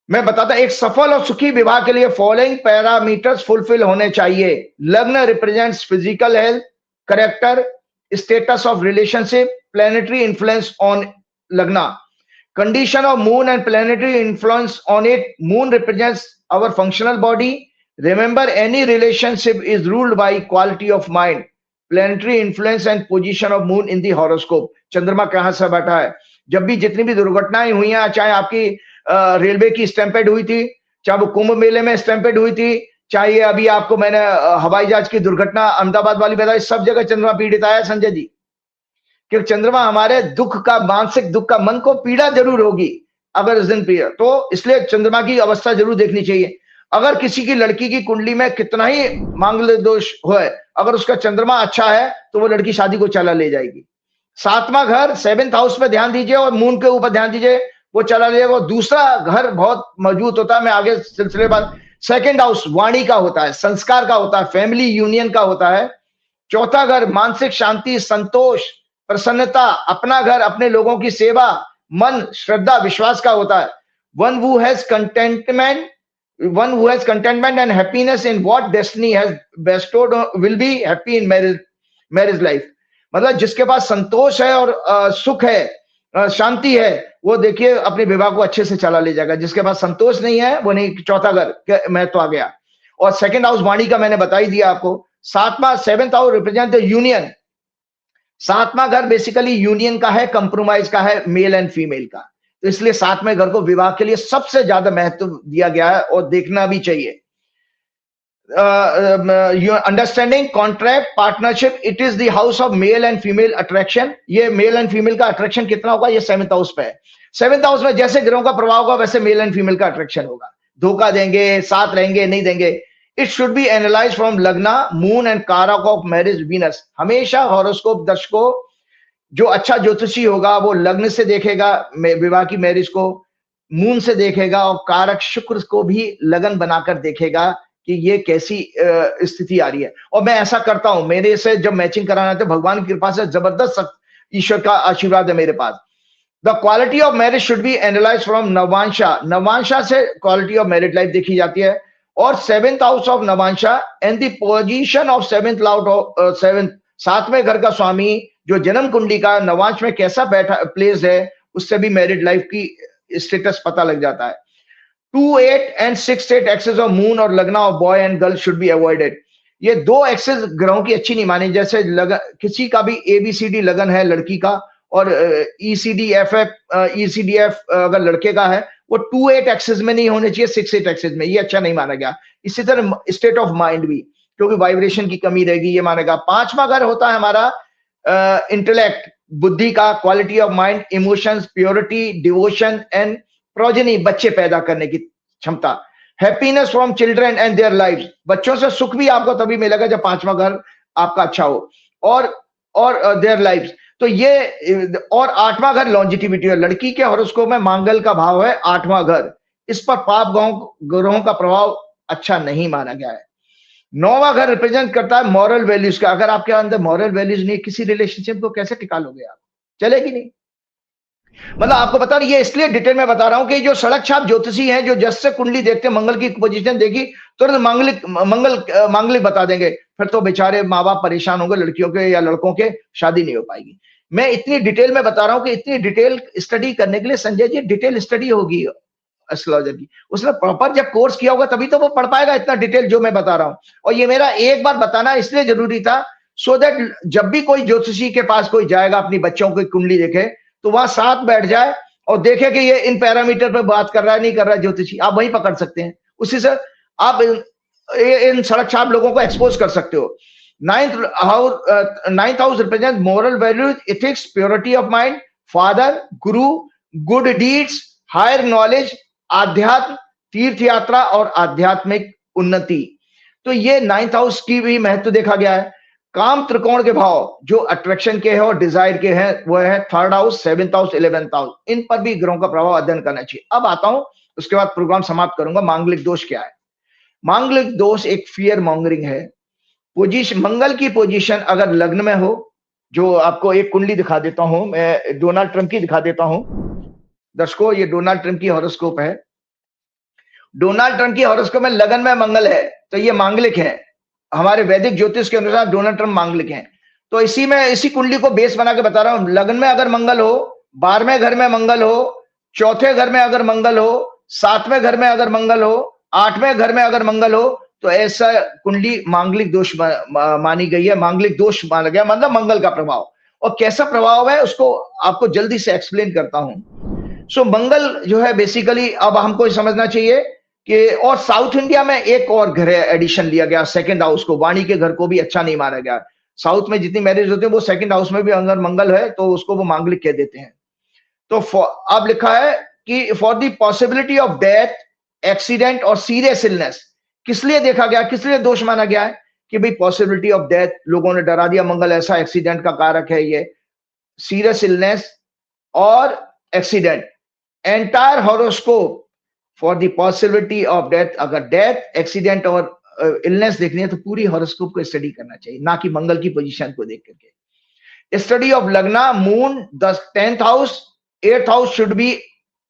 मैं बताता, एक सफल और सुखी विवाह के लिए फॉलोइंग पैरामीटर्स फुलफिल होने चाहिए। लग्न represents physical health, character, status of relationship, planetary influence on लग्ना, condition of moon and planetary influence on it. Moon represents our functional body. Remember, any relationship is ruled by quality of mind, planetary influence and position of moon in the horoscope. चंद्रमा कहां से बैठा है? जब भी जितनी भी दुर्घटनाएं हुई हैं, चाहे आपकी रेलवे की स्टैम्पेड हुई थी, चाहे वो कुंभ मेले में स्टैम्पेड हुई थी, चाहे अभी आपको मैंने हवाई जहाज की दुर्घटना अहमदाबाद वाली बताई, सब जगह चंद्रमा पीड़ित आया संजय जी। क्योंकि चंद्रमा हमारे दुख का, मानसिक दुख का, मन को पीड़ा जरूर होगी अगर इस दिन पीड़ा, तो इसलिए चंद्रमा की अवस्था जरूर देखनी चाहिए। अगर किसी की लड़की की कुंडली में कितना ही मांगलिक दोष हो, अगर उसका चंद्रमा अच्छा है तो वो लड़की शादी को चला ले जाएगी। 7वां घर 7th हाउस पे ध्यान दीजिए और मून के ऊपर ध्यान दीजिए, वो चला ले जाएगा। दूसरा घर बहुत मजबूत होता है, मैं आगे सिलसिले बाद। 2nd हाउस वाणी का होता है, संस्कार का होता है, फैमिली यूनियन का होता है। 4था घर मानसिक शांति, संतोष, प्रसन्नता, अपना घर, अपने लोगों की सेवा, मन, श्रद्धा, विश्वास का होता है। One who has contentment and happiness in what destiny has bestowed will be happy in marriage life। मतलब जिसके पास संतोष है और सुख है, शांति है, वो देखिए अपने विवाह को अच्छे से चला ले जाएगा। जिसके पास संतोष नहीं है वो नहीं। 4था घर महत्व आ गया। और 2nd हाउस वाणी का मैंने बता ही दिया आपको। 7th house represent the union. 7वां घर बेसिकली यूनियन का है, कंप्रोमाइज का है, मेल एंड फीमेल का। तो इसलिए 7वें घर को विवाह के लिए सबसे ज्यादा महत्व दिया गया है और देखना भी चाहिए। Understanding, contract, partnership, it is the house of male and female attraction. ये मेल एंड फीमेल का अट्रैक्शन कितना होगा, ये 7th हाउस पे है। 7th हाउस में जैसे ग्रहों का प्रभाव होगा वैसे मेल एंड फीमेल का अट्रैक्शन होगा। धोखा देंगे, साथ रहेंगे, नहीं देंगे। It should be analyse from लग्ना, मून एंड कारक ऑफ मैरिज वीनस। हमेशा हॉरोस्कोप दर्शकों, जो अच्छा ज्योतिषी होगा वो लग्न से देखेगा विवाह की मैरिज को, मून से देखेगा और कारक शुक्र को भी लगन बनाकर देखेगा कि ये कैसी स्थिति आ रही है। और मैं ऐसा करता हूं, मेरे से जब मैचिंग कराना है तो भगवान की कृपा से जबरदस्त ईश्वर का आशीर्वाद है मेरे पास। The quality of marriage should be analyse from navamsha. Navamsha से क्वालिटी ऑफ मैरिड लाइफ देखी जाती है। और 7th house of navamsha and the position of 7th lord of 7वें घर का स्वामी जो जन्म कुंडली का नवांश में कैसा बैठा प्लेस है, उससे भी मैरिड लाइफ की स्टेटस पता लग जाता है। 2, 8 एंड 6, 8 एक्सेस ऑफ मून और लग्न of boy and girl should be avoided. ये 2 एक्सेस ग्रहों की अच्छी नहीं मानी। जैसे किसी का भी ABCD लगन है लड़की का और ECDF अगर लड़के का है, वो 2, 8 एक्सेस में नहीं होने चाहिए, 6, 8 एक्सेस में। ये अच्छा नहीं माना गया। इसी तरह स्टेट ऑफ माइंड भी, क्योंकि वाइब्रेशन की कमी रहेगी, ये मानेगा। 5वां घर होता है हमारा इंटेलेक्ट, बुद्धि का, quality of mind, emotions, purity, devotion and progeny, बच्चे पैदा करने की क्षमता। Happiness from children and their lives, बच्चों से सुख भी आपको तभी मिलेगा जब 5वां घर आपका अच्छा हो। और देयर लाइव्स, तो ये। और 8वां घर लॉन्जिटिविटी है। लड़की के हॉरोस्कोप में मंगल का भाव है 8वां घर। इस पर पाप ग्रहों का प्रभाव अच्छा नहीं माना गया है। 9वां घर रिप्रेजेंट करता है मॉरल वैल्यूज का। अगर आपके अंदर मॉरल वैल्यूज नहीं, किसी रिलेशनशिप को कैसे टिका लोगे आप, चलेगी नहीं। मतलब आपको बता रही, ये इसलिए डिटेल में बता रहा हूं कि जो सड़क छाप ज्योतिषी हैं, जो जस से कुंडली देखते, मंगल की पोजीशन देखी तुरंत मांगलिक बता देंगे। फिर तो बेचारे माँ बाप परेशान होंगे, लड़कियों के या लड़कों के शादी नहीं हो पाएगी। मैं इतनी डिटेल में बता रहा हूं कि इतनी डिटेल स्टडी करने के लिए संजय जी डिटेल स्टडी होगी एस्ट्रोलॉजर की। उसने प्रॉपर जब कोर्स किया होगा तभी तो वो पढ़ पाएगा इतना डिटेल जो मैं बता रहा हूं। और ये मेरा एक बार बताना इसलिए जरूरी था, सो दैट जब भी कोई ज्योतिषी के पास कोई जाएगा अपनी बच्चों की कुंडली देखे, तो वहां साथ बैठ जाए और देखे कि ये इन पैरामीटर पे बात कर रहा है नहीं कर रहा है ज्योतिषी, आप वही पकड़ सकते हैं। उसी से आप इन सड़क छाप लोगों को एक्सपोज कर सकते हो। 9th house represent moral values, ethics, purity of mind, father, Guru, good deeds, higher knowledge, आध्यात्म, तीर्थ यात्रा और आध्यात्मिक उन्नति। तो ये 9th हाउस की भी महत्व देखा गया है। काम त्रिकोण के भाव जो अट्रैक्शन के हैं और डिजायर के हैं, वो है 3rd house, 7th house, 11th house. इन पर भी ग्रहों का प्रभाव अध्ययन करना चाहिए। अब आता हूं, उसके बाद प्रोग्राम समाप्त करूंगा। मांगलिक दोष क्या है? मांगलिक दोष एक फियर मॉन्गरिंग है। पोजीशन, मंगल की पोजीशन अगर लग्न में हो, जो आपको एक कुंडली दिखा देता हूं, मैं डोनाल्ड ट्रंप की दिखा देता हूं दर्शकों। ये डोनाल्ड ट्रंप की हॉरोस्कोप है। डोनाल्ड ट्रंप की हॉरोस्कोप में लगन में मंगल है, तो ये मांगलिक है। हमारे वैदिक ज्योतिष के अनुसार डोनाल्ड ट्रंप मांगलिक हैं। तो इसी कुंडली को बेस बना के बता रहा हूं। लगन में अगर मंगल हो, 12वें घर में मंगल हो, 4थे घर में अगर मंगल हो, 7वें घर में अगर मंगल हो, 8वें घर में अगर मंगल हो, तो ऐसा कुंडली मांगलिक दोष मानी गई है। मांगलिक दोष माना गया, मतलब मंगल का प्रभाव। और कैसा प्रभाव है उसको आपको जल्दी से एक्सप्लेन करता हूं। सो मंगल जो है बेसिकली, अब हमको समझना चाहिए कि, और साउथ इंडिया में एक और घर एडिशन लिया गया 2nd हाउस को, वाणी के घर को भी अच्छा नहीं माना गया। साउथ में जितनी मैरिज होती है वो 2nd हाउस में भी अगर मंगल है तो उसको वो मांगलिक कह देते हैं। तो अब लिखा है कि for the possibility of death accident और सीरियस इलनेस। किस लिए देखा गया, किस लिए दोष माना गया है कि भाई पॉसिबिलिटी ऑफ डेथ, लोगों ने डरा दिया मंगल ऐसा एक्सीडेंट का कारक है, ये सीरियस इलनेस और accident. Entire horoscope for the possibility of death, अगर डेथ, एक्सीडेंट और इलनेस देखनी है तो पूरी हॉरोस्कोप को स्टडी करना चाहिए, ना कि मंगल की पोजीशन को देख करके। स्टडी ऑफ लग्ना, moon, the 10th house, 8th house should be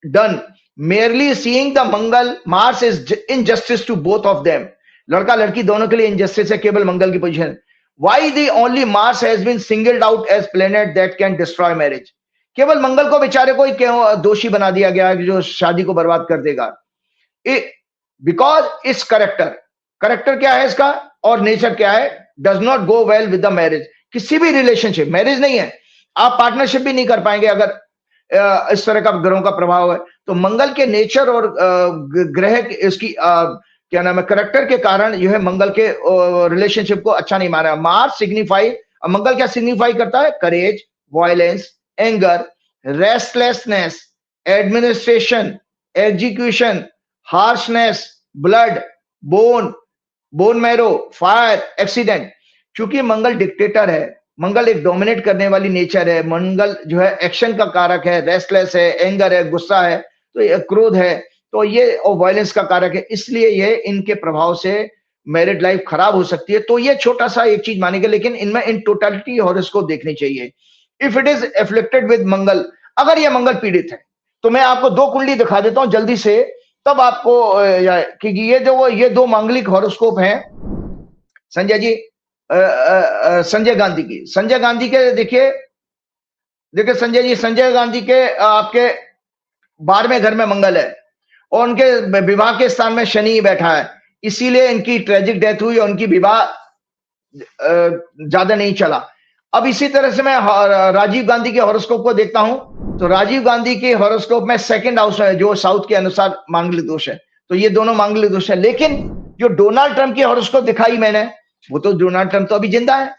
done. merely seeing the Mangal Mars is injustice to both of them। लड़का लड़की दोनों के लिए injustice है, केवल मंगल की position. why the only Mars has been singled out as planet that can destroy marriage। केवल मंगल को बेचारे को क्यों दोषी बना दिया गया जो शादी को बर्बाद कर देगा। बिकॉज इट्स करेक्टर क्या है इसका और नेचर क्या है, does not go well with the marriage. किसी भी रिलेशनशिप, मैरिज नहीं है, आप पार्टनरशिप भी नहीं कर पाएंगे अगर इस तरह का ग्रहों का प्रभाव है। तो मंगल के नेचर और ग्रह इसकी क्या नाम है, करेक्टर के कारण जो है मंगल के रिलेशनशिप को अच्छा नहीं माना। मार्स सिग्निफाई, मंगल क्या सिग्निफाई करता है, courage, violence, anger, restlessness, administration, execution, harshness, blood, bone marrow, fire, accident. क्योंकि मंगल डिक्टेटर है, मंगल एक डोमिनेट करने वाली नेचर है, मंगल जो है एक्शन का कारक है, रेस्टलेस है, एंगर है, गुस्सा है, तो ये क्रोध है, तो ये और वायलेंस का कारक है। इसलिए ये इनके प्रभाव से मैरिड लाइफ खराब हो सकती है। तो ये छोटा सा एक चीज मानेंगे, लेकिन इनमें इन टोटलिटी हॉरोस्कोप देखनी चाहिए। If it is afflicted with Mangal, अगर ये मंगल पीड़ित है तो मैं आपको 2 कुंडली दिखा देता हूं जल्दी से, तब आपको क्योंकि ये 2 मांगलिक हॉरोस्कोप हैं संजय जी, संजय गांधी के देखिए संजय जी, संजय गांधी के आपके 12वें घर में मंगल है और उनके विवाह के स्थान में शनि बैठा है, इसीलिए इनकी ट्रेजिक डेथ हुई और उनकी विवाह ज्यादा नहीं चला। अब इसी तरह से मैं राजीव गांधी के हॉरोस्कोप को देखता हूं, तो राजीव गांधी के हॉरोस्कोप में 2nd हाउस है जो साउथ के अनुसार मांगलिक दोष है, तो ये दोनों मांगलिक दोष है। लेकिन जो डोनाल्ड ट्रंप की हॉरोस्कोप दिखाई मैंने, वो तो डोनाल्ड ट्रंप तो अभी जिंदा है,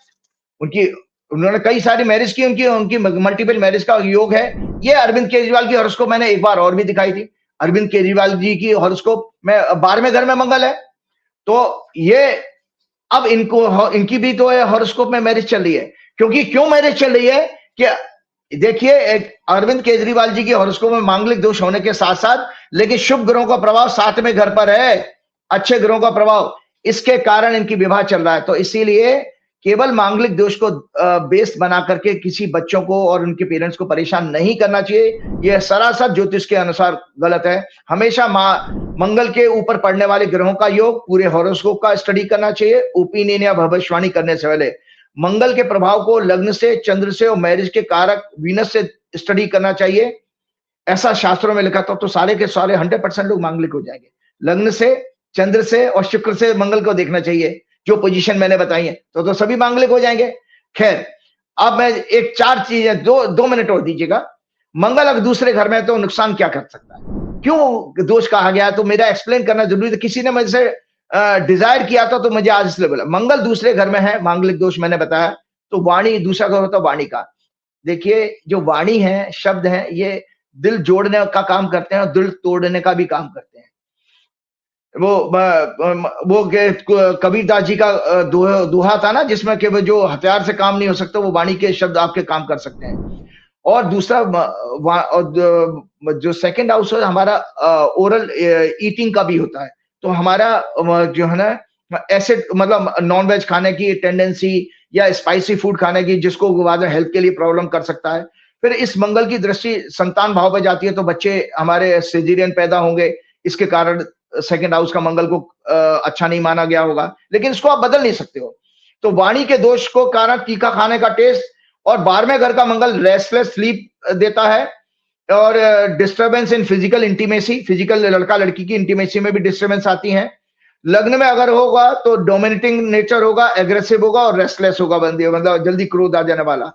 उन्होंने कई सारी मैरिज की, उनकी मल्टीपल मैरिज का योग है। ये अरविंद केजरीवाल की हॉरोस्कोप मैंने एक बार और भी दिखाई थी, अरविंद केजरीवाल जी की हॉरोस्कोप में 12वें घर में मंगल है, तो ये अब इनकी भी तो हॉरोस्कोप में मैरिज चल रही है। क्यों मैरिज चल रही है कि देखिए अरविंद केजरीवाल जी की हॉरोस्कोप में मांगलिक दोष होने के साथ साथ लेकिन शुभ ग्रहों का प्रभाव 7वें घर पर है, अच्छे ग्रहों का प्रभाव, इसके कारण इनकी विवाह चल रहा है। तो इसीलिए केवल मांगलिक दोष को बेस बना करके किसी बच्चों को और उनके पेरेंट्स को परेशान नहीं करना चाहिए, यह सरासर ज्योतिष के अनुसार गलत है। हमेशा मंगल के ऊपर पड़ने वाले ग्रहों का योग पूरे हॉरोस्कोप का स्टडी करना चाहिए, ओपिनियन या भविष्यवाणी करने से पहले। मंगल के प्रभाव को लग्न से, चंद्र से और मैरिज के कारक वीनस से स्टडी करना चाहिए, ऐसा शास्त्रों में लिखा था। तो सारे के सारे 100% लोग मांगलिक हो जाएंगे। लग्न से, चंद्र से और शुक्र से मंगल को देखना चाहिए, जो पोजीशन मैंने बताई है, तो सभी मांगलिक हो जाएंगे। खैर, अब मैं एक 4 चीजें 2 मिनट और दीजिएगा। मंगल अगर दूसरे घर में है तो नुकसान क्या कर सकता है, क्यों दोष कहा गया, तो मेरा एक्सप्लेन करना जरूरी था। किसी ने मुझसे डिजायर किया था तो मुझे आज इसलिए बोला। मंगल दूसरे घर में है, मांगलिक दोष मैंने बताया। तो वाणी, दूसरा घर होता वाणी का। देखिए जो वाणी है, शब्द है, ये दिल जोड़ने का काम करते हैं और दिल तोड़ने का भी काम करते हैं। वो कबीरदास जी का दोहा था ना, जिसमें कि जो हथियार से काम नहीं हो सकता, वो वाणी के शब्द आपके काम कर सकते हैं। और दूसरा जो 2nd हाउस है हमारा ओरल ईटिंग का भी होता है। तो हमारा जो है ना एसिड, मतलब नॉन वेज खाने की टेंडेंसी या स्पाइसी फूड खाने की, जिसको बाद में हेल्थ के लिए प्रॉब्लम कर सकता है। फिर इस मंगल की दृष्टि संतान भाव पर जाती है, तो बच्चे हमारे सिजेरियन पैदा होंगे, इसके कारण 2nd हाउस का मंगल को अच्छा नहीं माना गया होगा, लेकिन इसको आप बदल नहीं सकते हो। तो वाणी के दोष को कारण तीखा खाने का टेस्ट, और 12वें घर का मंगल रेस्टलेस स्लीप देता है और disturbance in physical intimacy, physical लड़का लड़की की इंटीमेसी में भी डिस्टर्बेंस आती है। लग्न में अगर होगा तो डोमिनेटिंग नेचर होगा, एग्रेसिव होगा और रेस्टलेस होगा, मतलब जल्दी क्रोध आ जाने वाला।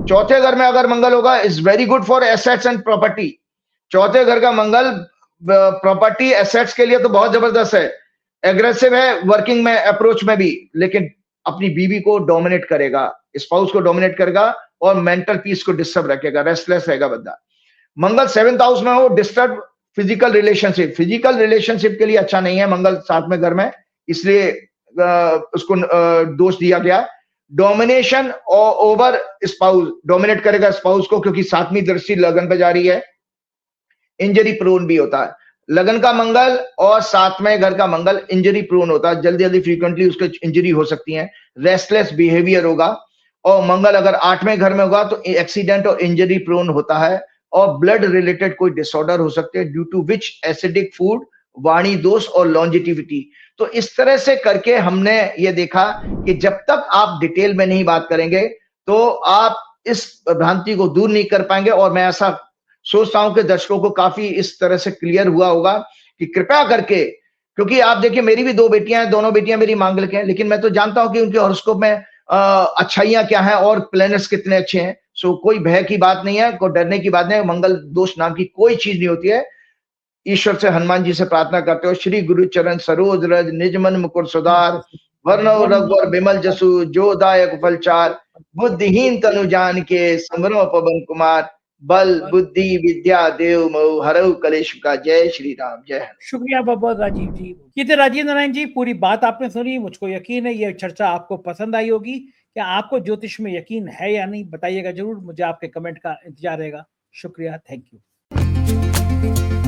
4थे घर में अगर मंगल होगा, is very good for assets and property. 4थे घर का मंगल प्रॉपर्टी एसेट्स के लिए तो बहुत जबरदस्त है, एग्रेसिव है वर्किंग में, अप्रोच में भी, लेकिन अपनी बीवी को डोमिनेट करेगा, स्पाउस को डोमिनेट करेगा और मेंटल पीस को डिस्टर्ब रखेगा, रेस्टलेस रहेगा बंदा। मंगल 7th हाउस में हो, डिस्टर्ब फिजिकल रिलेशनशिप के लिए अच्छा नहीं है मंगल 7वें घर में, इसलिए उसको दोष दिया गया। डोमिनेशन ओवर स्पाउस, डोमिनेट करेगा स्पाउस को, क्योंकि 7वीं दृष्टि लगन पे जा रही है। इंजरी प्रोन भी होता है, लगन का मंगल और 7वें घर का मंगल इंजरी प्रोन होता है, जल्दी जल्दी फ्रीक्वेंटली उसको इंजरी हो सकती है, रेस्टलेस बिहेवियर होगा। और मंगल अगर 8वें घर में होगा तो एक्सीडेंट और इंजरी प्रोन होता है, और ब्लड रिलेटेड कोई डिसऑर्डर हो सकते हैं, due to which acidic food, वाणी दोष और लॉन्जिटिविटी। तो इस तरह से करके हमने ये देखा कि जब तक आप डिटेल में नहीं बात करेंगे तो आप इस भ्रांति को दूर नहीं कर पाएंगे। और मैं ऐसा सोचता हूं कि दर्शकों को काफी इस तरह से क्लियर हुआ होगा कि कृपया करके, क्योंकि आप देखिए मेरी भी 2 बेटियां हैं, दोनों बेटियां मेरी मांगलिक हैं, लेकिन मैं तो जानता हूं कि उनके हॉरोस्कोप में अच्छाइयां क्या हैं और प्लैनेट्स कितने अच्छे हैं। सो कोई भय की बात नहीं है, कोई डरने की बात नहीं है, मंगल दोष नाम की कोई चीज नहीं होती है। ईश्वर से, हनुमान जी से प्रार्थना करते हो, श्री गुरु चरण सरोज रज निज मन मुकुर सुधार, वर्णो रघुवर बिमल जसु जो दायक फलचार, बुद्धिहीन तनु जान के समरो पवन कुमार, बल बुद्धि विद्या देव मऊ हरऊ कलेश का। जय श्री राम, जय हनुमान। शुक्रिया बहुत बहुत राजीव जी। ये थे राजीव नारायण जी, पूरी बात आपने सुनी, मुझको यकीन है ये चर्चा आपको पसंद आई होगी। क्या आपको ज्योतिष में यकीन है या नहीं, बताइएगा जरूर, मुझे आपके कमेंट का इंतजार रहेगा। शुक्रिया, थैंक यू।